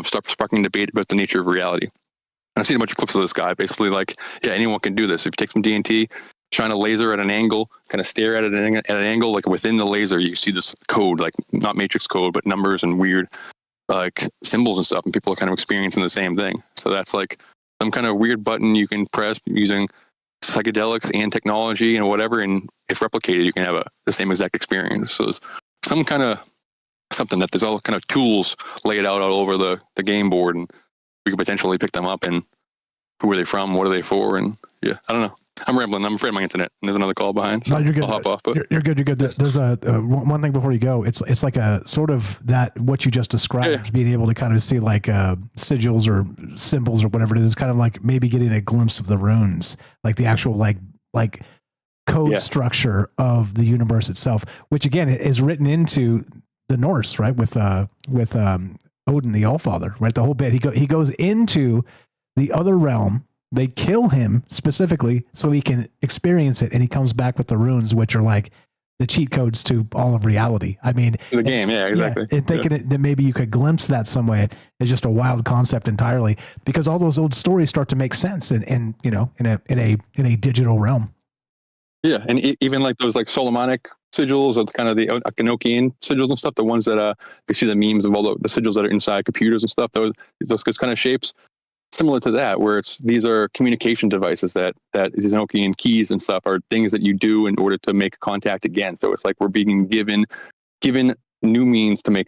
sparking debate about the nature of reality. And I've seen a bunch of clips of this guy, basically like, yeah, anyone can do this. If you take some DMT, shine a laser at an angle, kind of stare at it at an angle, like within the laser, you see this code, like not Matrix code, but numbers and weird like symbols and stuff, and people are kind of experiencing the same thing. So that's like some kind of weird button you can press using psychedelics and technology and whatever, and if replicated, you can have the same exact experience. So it's some kind of something that there's all kind of tools laid out all over the game board, and we could potentially pick them up, and who are they from, what are they for, and yeah, I don't know. I'm rambling. I'm afraid of my internet. And there's another call behind. So No, you're good. I'll hop off. But You're good. You're good. There's a one thing before you go. It's like a sort of that what you just described, Yeah. being able to kind of see like sigils or symbols or whatever it is, kind of like maybe getting a glimpse of the runes, like the actual like code structure of the universe itself, which again is written into the Norse, right? With Odin, the Allfather, right? The whole bit. He goes into the other realm. They kill him specifically so he can experience it, and he comes back with the runes, which are like the cheat codes to all of reality. I mean, the game, yeah, exactly. Yeah, and thinking that maybe you could glimpse that some way is just a wild concept entirely, because all those old stories start to make sense in a digital realm. Yeah, and even like those like Solomonic sigils, it's kind of the Enochian sigils and stuff. The ones that you see the memes of all the sigils that are inside computers and stuff. Those kind of shapes. Similar to that, where these are communication devices that these Enochian keys and stuff are things that you do in order to make contact again. So it's like we're being given new means to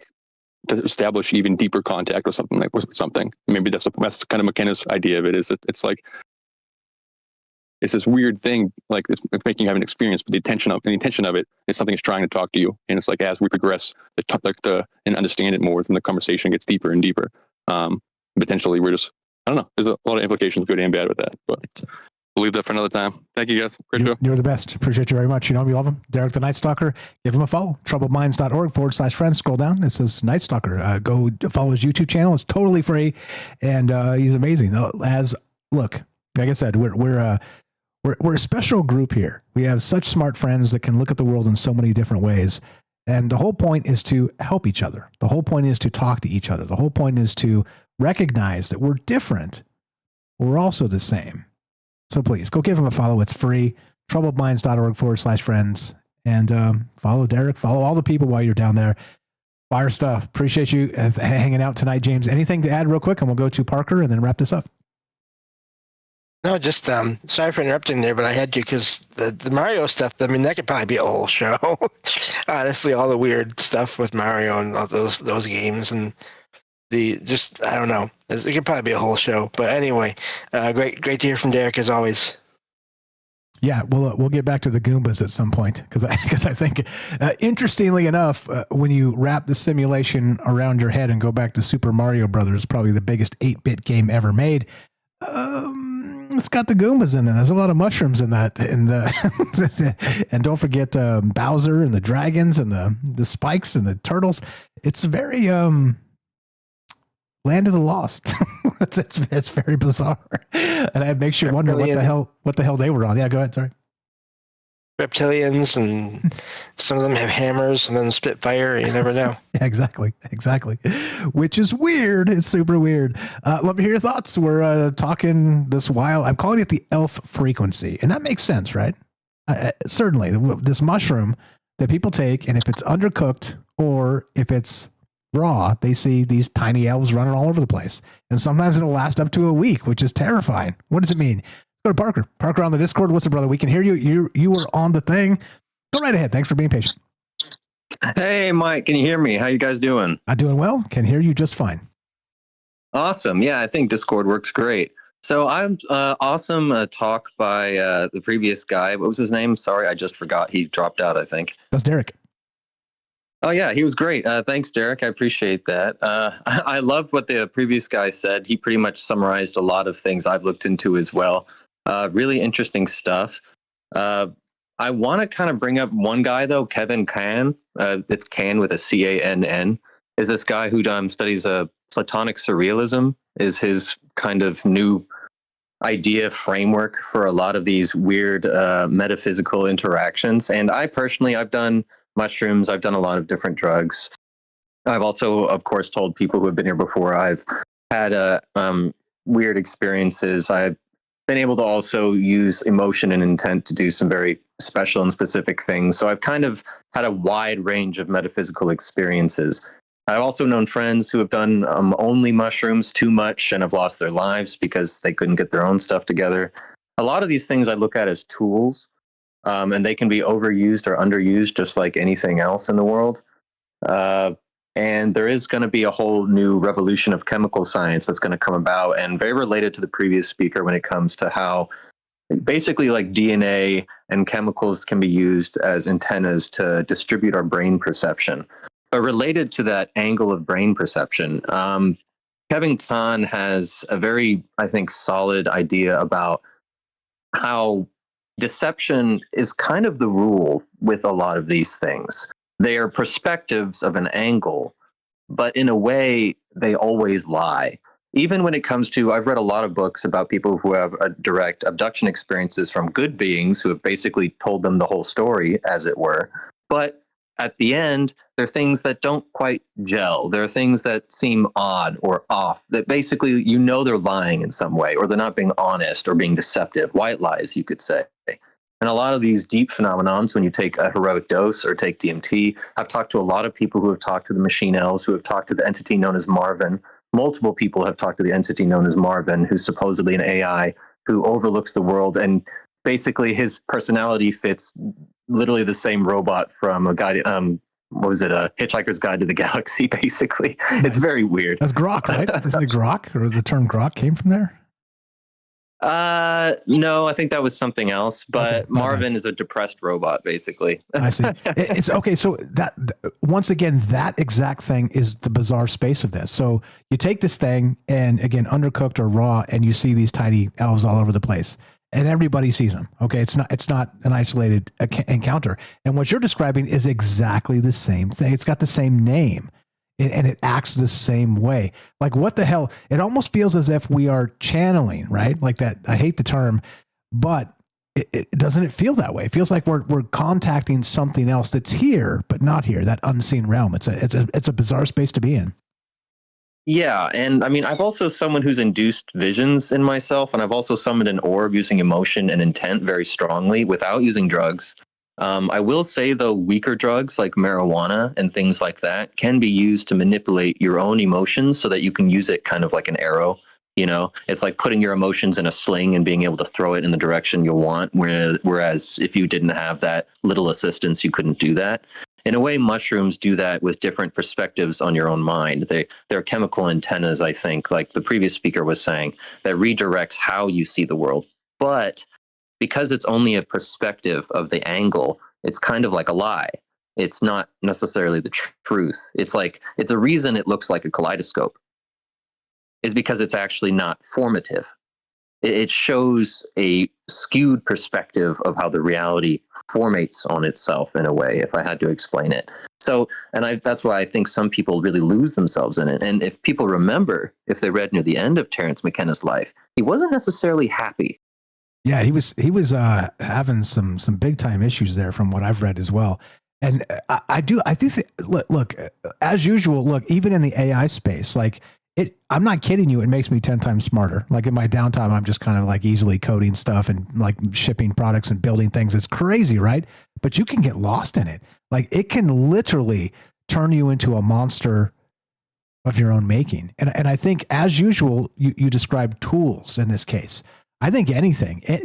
establish even deeper contact or something like with something. Maybe that's kind of McKenna's idea of it. It's like it's this weird thing, like it's making you have an experience, but the intention of it is something that's trying to talk to you. And it's like as we progress and understand it more, then the conversation gets deeper and deeper. Potentially, we're just I don't know. There's a lot of implications, good and bad, with that. But we'll leave that for another time. Thank you, guys. Great show. You're the best. Appreciate you very much. You know, we love him. Derek the Night Stalker. Give him a follow. troubledminds.org/friends. Scroll down. It says Night Stalker. Go follow his YouTube channel. It's totally free, and he's amazing. Like I said, we're a special group here. We have such smart friends that can look at the world in so many different ways. And the whole point is to help each other. The whole point is to talk to each other. The whole point is to recognize that we're different. We're also the same. So please go give him a follow. It's free. troubledminds.org/friends. And follow Derek. Follow all the people while you're down there. Fire stuff. Appreciate you hanging out tonight, James. Anything to add real quick? And we'll go to Parker and then wrap this up. No, just sorry for interrupting there, but I had to because the Mario stuff. I mean, that could probably be a whole show. Honestly, all the weird stuff with Mario and all those games and I don't know. It could probably be a whole show. But anyway, great to hear from Derek as always. Yeah, we'll get back to the Goombas at some point because I think, interestingly enough, when you wrap the simulation around your head and go back to Super Mario Brothers, probably the biggest 8-bit game ever made. It's got the Goombas in there. There's a lot of mushrooms in that, and don't forget Bowser and the dragons and the spikes and the turtles. It's very Land of the Lost. it's very bizarre, and it makes you wonder what the hell they were on. Yeah, go ahead. Sorry. Reptilians, and some of them have hammers and then spit fire. You never know. Exactly. Which is weird. It's super weird. Love to hear your thoughts. We're talking this while. I'm calling it the elf frequency, and that makes sense, right? Certainly, this mushroom that people take, and if it's undercooked or if it's raw, they see these tiny elves running all over the place, and sometimes it'll last up to a week, which is terrifying. What does it mean? Go to Parker. Parker on the Discord. What's up, brother? We can hear you. You were on the thing. Go right ahead. Thanks for being patient. Hey, Mike. Can you hear me? How you guys doing? I'm doing well. Can hear you just fine. Awesome. Yeah, I think Discord works great. So I'm awesome talk by the previous guy. What was his name? Sorry, I just forgot. He dropped out, I think. That's Derek. Oh, yeah, he was great. Thanks, Derek. I appreciate that. I love what the previous guy said. He pretty much summarized a lot of things I've looked into as well. Really interesting stuff. I want to kind of bring up one guy, though, Kevin Can. It's Can with a C-A-N-N. Is this guy who studies Platonic surrealism, is his kind of new idea framework for a lot of these weird metaphysical interactions. And I've done mushrooms. I've done a lot of different drugs. I've also, of course, told people who have been here before I've had weird experiences. I've been able to also use emotion and intent to do some very special and specific things. So I've kind of had a wide range of metaphysical experiences. I've also known friends who have done only mushrooms too much and have lost their lives because they couldn't get their own stuff together. A lot of these things I look at as tools, and they can be overused or underused just like anything else in the world. And there is going to be a whole new revolution of chemical science that's going to come about, and very related to the previous speaker when it comes to how basically like DNA and chemicals can be used as antennas to distribute our brain perception. But related to that angle of brain perception, Kevin Kahn has a very, I think, solid idea about how deception is kind of the rule with a lot of these things. They are perspectives of an angle, but in a way, they always lie. Even when it comes to, I've read a lot of books about people who have direct abduction experiences from good beings who have basically told them the whole story, as it were. But at the end, there are things that don't quite gel. There are things that seem odd or off, that basically, you know, they're lying in some way, or they're not being honest or being deceptive. White lies, you could say. And a lot of these deep phenomenons, when you take a heroic dose or take DMT, I've talked to a lot of people who have talked to the machine elves, who have talked to the entity known as Marvin. Multiple people have talked to the entity known as Marvin, who's supposedly an AI who overlooks the world, and basically his personality fits literally the same robot from a guide. What was it? A Hitchhiker's Guide to the Galaxy. Basically, it's very weird. That's Grok, right? Isn't it Grok, or the term Grok came from there? No, I think that was something else. But Okay, Marvin is a depressed robot, basically. I see. It's okay. So that, once again, that exact thing is the bizarre space of this. So you take this thing and, again, undercooked or raw, and you see these tiny elves all over the place, and everybody sees them. Okay. It's not an isolated encounter. And what you're describing is exactly the same thing. It's got the same name. And it acts the same way. Like, what the hell? It almost feels as if we are channeling, right? Like that. I hate the term, but it doesn't it feel that way? It feels like we're contacting something else that's here, but not here. That unseen realm. It's a bizarre space to be in. Yeah, and I mean, I've also someone who's induced visions in myself, and I've also summoned an orb using emotion and intent very strongly without using drugs. I will say, though, weaker drugs like marijuana and things like that can be used to manipulate your own emotions so that you can use it kind of like an arrow. You know, it's like putting your emotions in a sling and being able to throw it in the direction you want. Whereas if you didn't have that little assistance, you couldn't do that. In a way, mushrooms do that with different perspectives on your own mind. They're chemical antennas, I think, like the previous speaker was saying, that redirects how you see the world. But because it's only a perspective of the angle, it's kind of like a lie. It's not necessarily the truth. It's a reason it looks like a kaleidoscope is because it's actually not formative. It shows a skewed perspective of how the reality formates on itself in a way, if I had to explain it. So, that's why I think some people really lose themselves in it. And if people remember, if they read near the end of Terence McKenna's life, he wasn't necessarily happy. Yeah, he was having some big time issues there from what I've read as well. And I do think, look, as usual, look, even in the AI space, like I'm not kidding you. It makes me 10 times smarter. Like in my downtime, I'm just kind of like easily coding stuff and like shipping products and building things. It's crazy, right? But you can get lost in it. Like it can literally turn you into a monster of your own making. And I think, as usual, you describe tools in this case. I think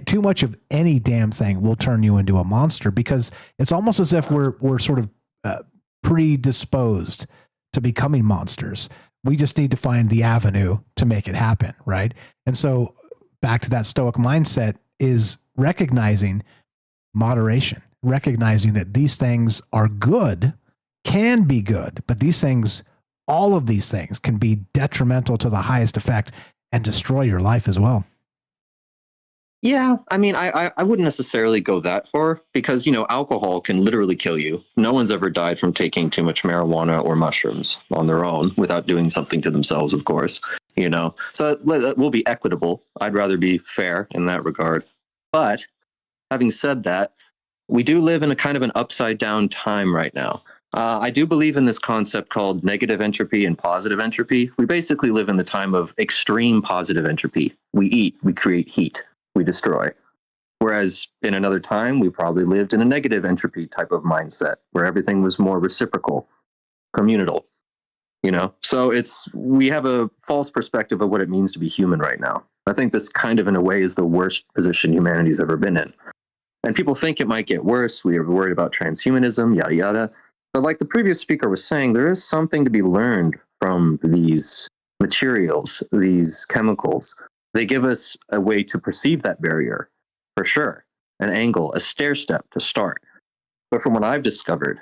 too much of any damn thing will turn you into a monster, because it's almost as if we're sort of predisposed to becoming monsters. We just need to find the avenue to make it happen, right? And so back to that Stoic mindset is recognizing moderation, recognizing that these things are good, can be good, but all of these things can be detrimental to the highest effect and destroy your life as well. Yeah, I mean, I wouldn't necessarily go that far because, alcohol can literally kill you. No one's ever died from taking too much marijuana or mushrooms on their own without doing something to themselves, of course, So we'll be equitable. I'd rather be fair in that regard. But having said that, we do live in a kind of an upside down time right now. I do believe in this concept called negative entropy and positive entropy. We basically live in the time of extreme positive entropy. We eat, we create heat. We destroy. Whereas in another time, we probably lived in a negative entropy type of mindset where everything was more reciprocal, communal, So we have a false perspective of what it means to be human right now. I think this kind of, in a way, is the worst position humanity's ever been in. And people think it might get worse. We are worried about transhumanism, yada, yada. But like the previous speaker was saying, there is something to be learned from these materials, these chemicals. They give us a way to perceive that barrier. for sure. An angle, a stair step to start. But from what I've discovered,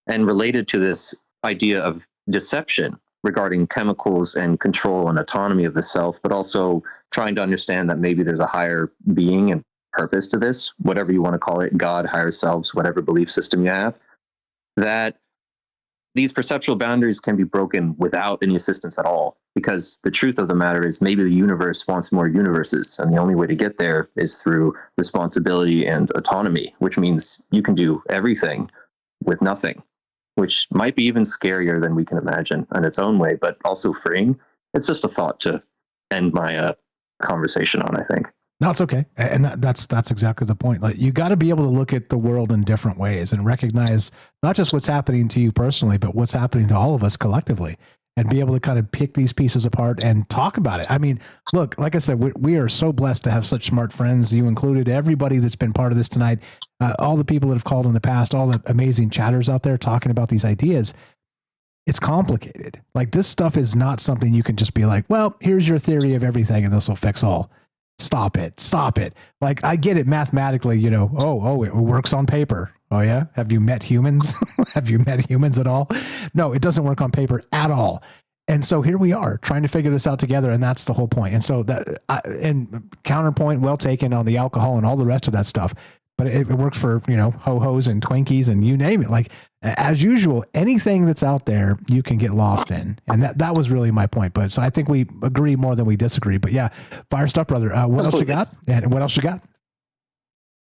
and related to this idea of deception regarding chemicals and control and autonomy of the self, but also trying to understand that maybe there's a higher being and purpose to this, whatever you want to call it, God, higher selves, whatever belief system you have, that these perceptual boundaries can be broken without any assistance at all. Because the truth of the matter is maybe the universe wants more universes. And the only way to get there is through responsibility and autonomy, which means you can do everything with nothing, which might be even scarier than we can imagine in its own way, but also freeing. It's just a thought to end my conversation on, I think. No, it's okay. And that's exactly the point. Like, you got to be able to look at the world in different ways and recognize not just what's happening to you personally, but what's happening to all of us collectively, and be able to kind of pick these pieces apart and talk about it. I mean, look, like I said, we are so blessed to have such smart friends, you included, everybody that's been part of this tonight, all the people that have called in the past, all the amazing chatters out there talking about these ideas. It's complicated. Like, this stuff is not something you can just be like, well, here's your theory of everything and this will fix all. Stop it. Like, I get it mathematically, you know, it works on paper. Oh yeah. Have you met humans? Have you met humans at all? No, it doesn't work on paper at all. And so here we are trying to figure this out together. And that's the whole point. And so and counterpoint, well taken on the alcohol and all the rest of that stuff. But it works for, you know, ho-hos and Twinkies and you name it. Like, as usual, anything that's out there, you can get lost in. And that was really my point. But so I think we agree more than we disagree. But yeah, fire stuff, brother. What else you got? And what else you got?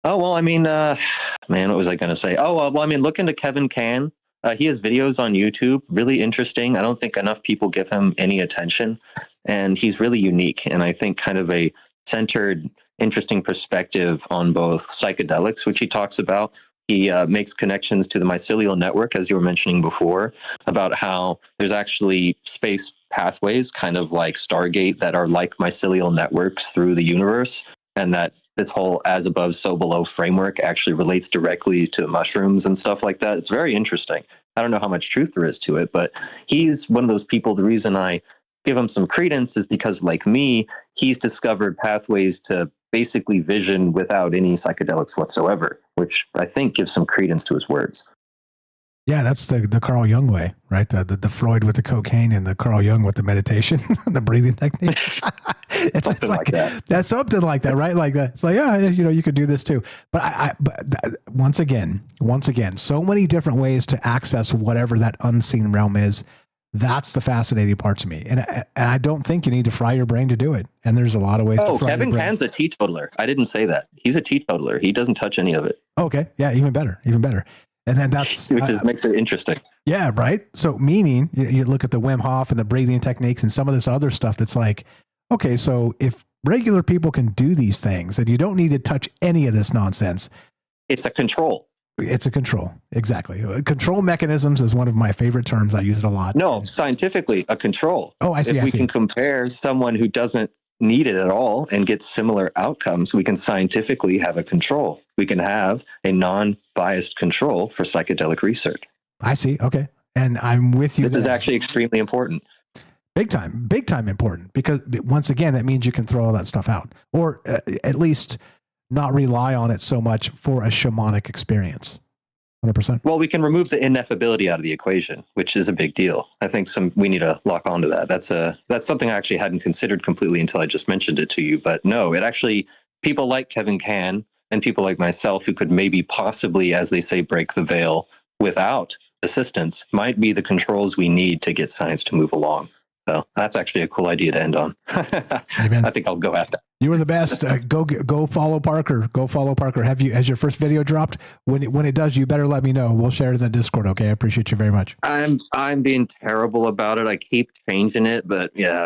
Oh, well, I mean, man, what was I going to say? Oh, well, I mean, look into Kevin Can. He has videos on YouTube, really interesting. I don't think enough people give him any attention. And he's really unique. And I think kind of a centered, interesting perspective on both psychedelics, which he talks about. He makes connections to the mycelial network, as you were mentioning before, about how there's actually space pathways, kind of like Stargate, that are like mycelial networks through the universe, and that this whole as above, so below framework actually relates directly to mushrooms and stuff like that. It's very interesting. I don't know how much truth there is to it, but he's one of those people. The reason I give him some credence is because, like me, he's discovered pathways to basically vision without any psychedelics whatsoever, which I think gives some credence to his words. Yeah, that's the Carl Jung way, right? The Freud with the cocaine and the Carl Jung with the meditation, the breathing technique. it's like that. That's something like that, right? Like that. It's like, yeah, you know, you could do this too. But once again, so many different ways to access whatever that unseen realm is. That's the fascinating part to me. And I don't think you need to fry your brain to do it. And there's a lot of ways to fry Kevin your brain. Can's a teetotaler. I didn't say that. He's a teetotaler. He doesn't touch any of it. Okay. Yeah, even better. And then that's which makes it interesting. Yeah, right. So meaning you look at the Wim Hof and the breathing techniques and some of this other stuff that's like, okay, so if regular people can do these things and you don't need to touch any of this nonsense. It's a control. It's a control. Exactly. Control mechanisms is one of my favorite terms. I use it a lot. No, scientifically, a control. Oh, I see. If we can compare someone who doesn't need it at all and get similar outcomes, we can scientifically have a control. We can have a non-biased control for psychedelic research. I see. Okay. And I'm with you. This is actually extremely important. Big time important, because once again, that means you can throw all that stuff out, or at least not rely on it so much for a shamanic experience. 100%. Well, we can remove the ineffability out of the equation, which is a big deal. I think we need to lock onto that. That's something I actually hadn't considered completely until I just mentioned it to you. But no, it actually, people like Kevin Can and people like myself who could maybe possibly, as they say, break the veil without assistance might be the controls we need to get science to move along. So that's actually a cool idea to end on. I think I'll go at that. You were the best. Go follow Parker. Go follow Parker. Has your first video dropped? When it does, you better let me know. We'll share it in the Discord. Okay, I appreciate you very much. I'm being terrible about it. I keep changing it, but yeah,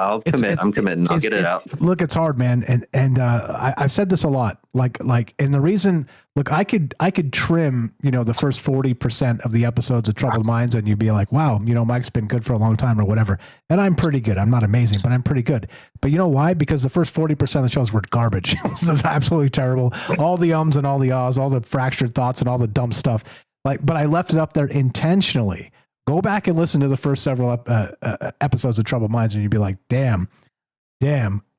I'll commit. I'm committing. I'll get it out. Look, it's hard, man, and I've said this a lot. Like, and the reason, look, I could trim, the first 40% of the episodes of Troubled Minds, and you'd be like, wow, Mike's been good for a long time or whatever. And I'm pretty good. I'm not amazing, but I'm pretty good. But you know why? Because the first 40% of the shows were garbage. It was absolutely terrible. All the ums and all the ahs, all the fractured thoughts and all the dumb stuff. But I left it up there intentionally. Go back and listen to the first several episodes of Troubled Minds, and you'd be like, damn,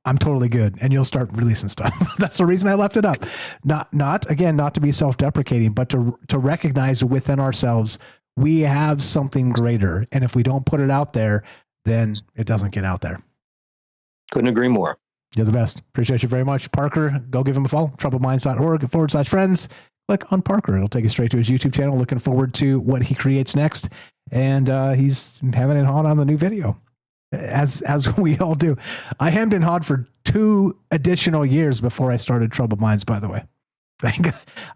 I'm totally good, and you'll start releasing stuff. That's the reason I left it up. Not to be self-deprecating, but to recognize within ourselves we have something greater, and if we don't put it out there, then it doesn't get out there. Couldn't agree more. You're the best. Appreciate you very much, Parker. Go give him a follow. troubledminds.org/friends. Click on Parker. It'll take you straight to his YouTube channel. Looking forward to what he creates next, and he's having it hot on the new video. As we all do. I hemmed and hawed for 2 additional years before I started Troubled Minds, by the way.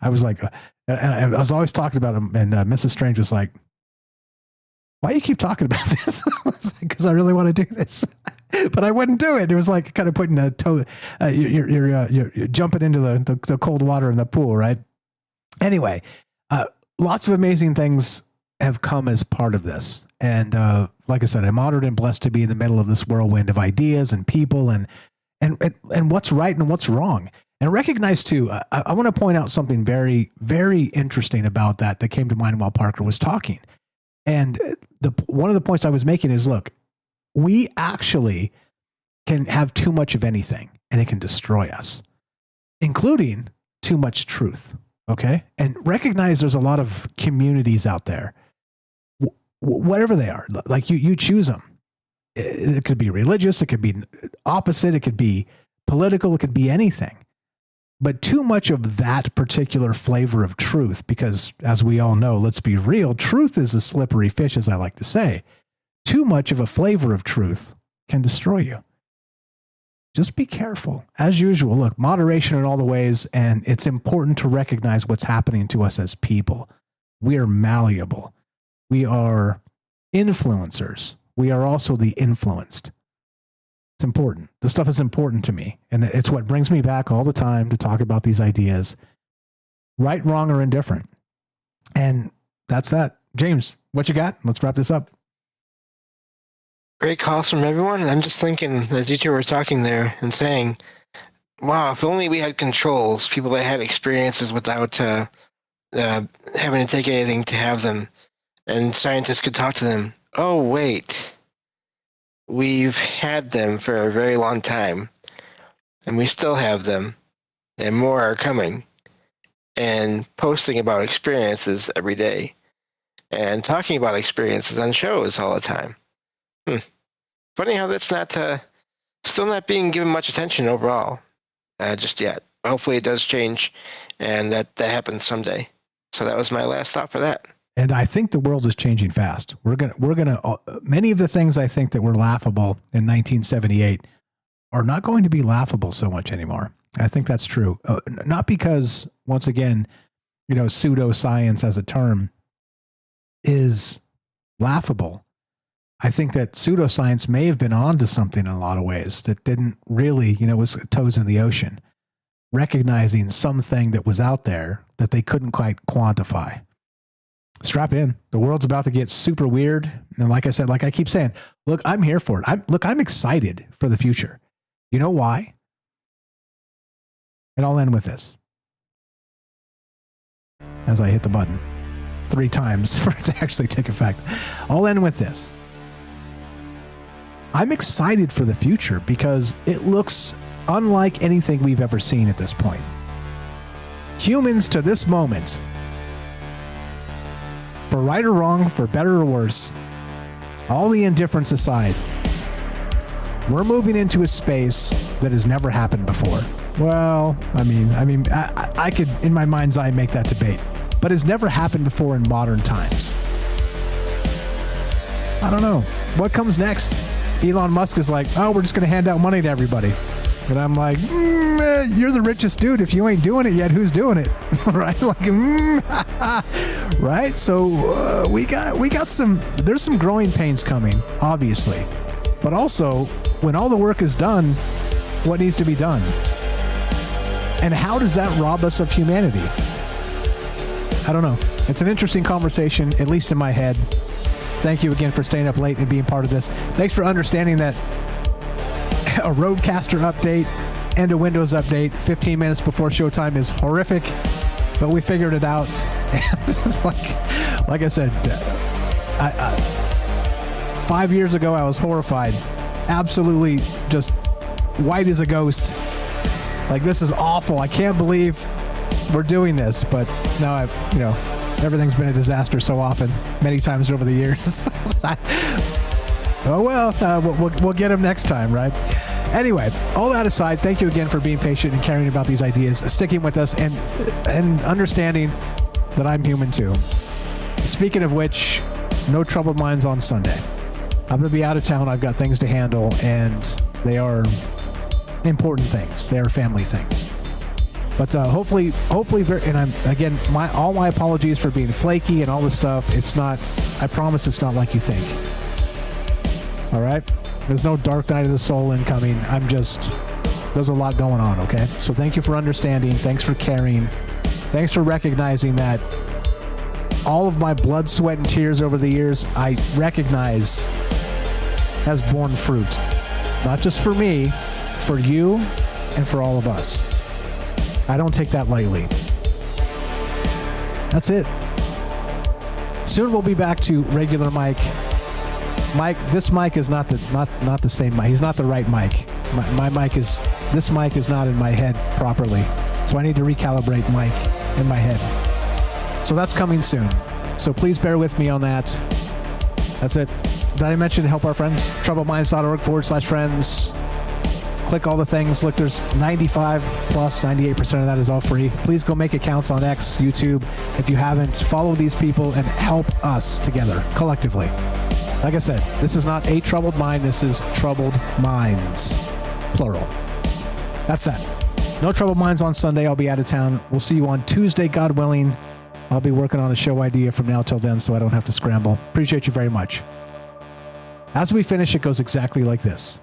I was like, and I was always talking about him, and Mrs. Strange was like, why do you keep talking about this? Because I really want to do this. But I wouldn't do it. It was like kind of putting a toe, you're jumping into the cold water in the pool, right? Anyway, lots of amazing things have come as part of this. And like I said, I'm honored and blessed to be in the middle of this whirlwind of ideas and people and what's right and what's wrong. And recognize too, I want to point out something very, very interesting about that came to mind while Parker was talking. And one of the points I was making is, look, we actually can have too much of anything and it can destroy us, including too much truth. Okay. And recognize there's a lot of communities out there, whatever they are, like you choose them. It could be religious. It could be opposite. It could be political. It could be anything. But too much of that particular flavor of truth, because as we all know, let's be real, truth is a slippery fish, as I like to say. Too much of a flavor of truth can destroy you. Just be careful. As usual, look, moderation in all the ways, and it's important to recognize what's happening to us as people. We are malleable. We are influencers. We are also the influenced. It's important. This stuff is important to me. And it's what brings me back all the time to talk about these ideas. Right, wrong, or indifferent. And that's that. James, what you got? Let's wrap this up. Great calls from everyone. I'm just thinking, as you two were talking there and saying, wow, if only we had controls, people that had experiences without having to take anything to have them, and scientists could talk to them. Oh, wait. We've had them for a very long time, and we still have them, and more are coming, and posting about experiences every day, and talking about experiences on shows all the time. Funny how that's not still not being given much attention overall just yet. Hopefully it does change, and that happens someday. So that was my last thought for that. And I think the world is changing fast. We're gonna many of the things I think that were laughable in 1978 are not going to be laughable so much anymore. I think that's true. Not because, once again, pseudoscience as a term is laughable. I think that pseudoscience may have been onto something in a lot of ways that didn't really, was toes in the ocean, recognizing something that was out there that they couldn't quite quantify. Strap in. The world's about to get super weird. And like I said, like I keep saying, look, I'm here for it. I'm excited for the future. You know why? And I'll end with this. As I hit the button 3 times for it to actually take effect. I'll end with this. I'm excited for the future because it looks unlike anything we've ever seen at this point. Humans to this moment, for right or wrong, for better or worse, all the indifference aside, we're moving into a space that has never happened before. Well, I could, in my mind's eye, make that debate, but it's never happened before in modern times. I don't know. What comes next? Elon Musk is like, oh, we're just going to hand out money to everybody. And I'm like, you're the richest dude. If you ain't doing it yet, who's doing it? Right? Like, right? So we got there's some growing pains coming, obviously. But also, when all the work is done, what needs to be done? And how does that rob us of humanity? I don't know. It's an interesting conversation, at least in my head. Thank you again for staying up late and being part of this. Thanks for understanding that a Rodecaster update and a Windows update 15 minutes before showtime is horrific, but we figured it out. And like I said, 5 years ago I was horrified, absolutely just white as a ghost. Like, this is awful. I can't believe we're doing this. But now everything's been a disaster so often, many times over the years. Oh, well, we'll get him next time, right? Anyway, all that aside, thank you again for being patient and caring about these ideas, sticking with us, and understanding that I'm human too. Speaking of which, no troubled minds on Sunday. I'm going to be out of town. I've got things to handle, and they are important things. They are family things. But hopefully, and I'm again, all my apologies for being flaky and all this stuff. It's not. I promise it's not like you think. All right. There's no dark night of the soul incoming. There's a lot going on. Okay. So thank you for understanding. Thanks for caring. Thanks for recognizing that all of my blood, sweat, and tears over the years, I recognize has borne fruit. Not just for me, for you, and for all of us. I don't take that lightly. That's it. Soon we'll be back to regular mic. This mic is not the same mic. He's not the right mic. This mic is not in my head properly. So I need to recalibrate mic in my head. So that's coming soon. So please bear with me on that. That's it. Did I mention help our friends? troubledminds.org/friends. Click all the things. Look, there's 95 plus 98% of that is all free. Please go make accounts on X, YouTube. If you haven't, follow these people and help us together, collectively. Like I said, this is not a troubled mind. This is troubled minds, plural. That's that. No troubled minds on Sunday. I'll be out of town. We'll see you on Tuesday, God willing. I'll be working on a show idea from now till then, so I don't have to scramble. Appreciate you very much. As we finish, it goes exactly like this.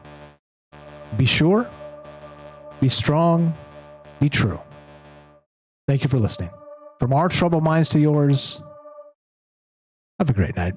Be sure, be strong, be true. Thank you for listening. From our troubled minds to yours, have a great night.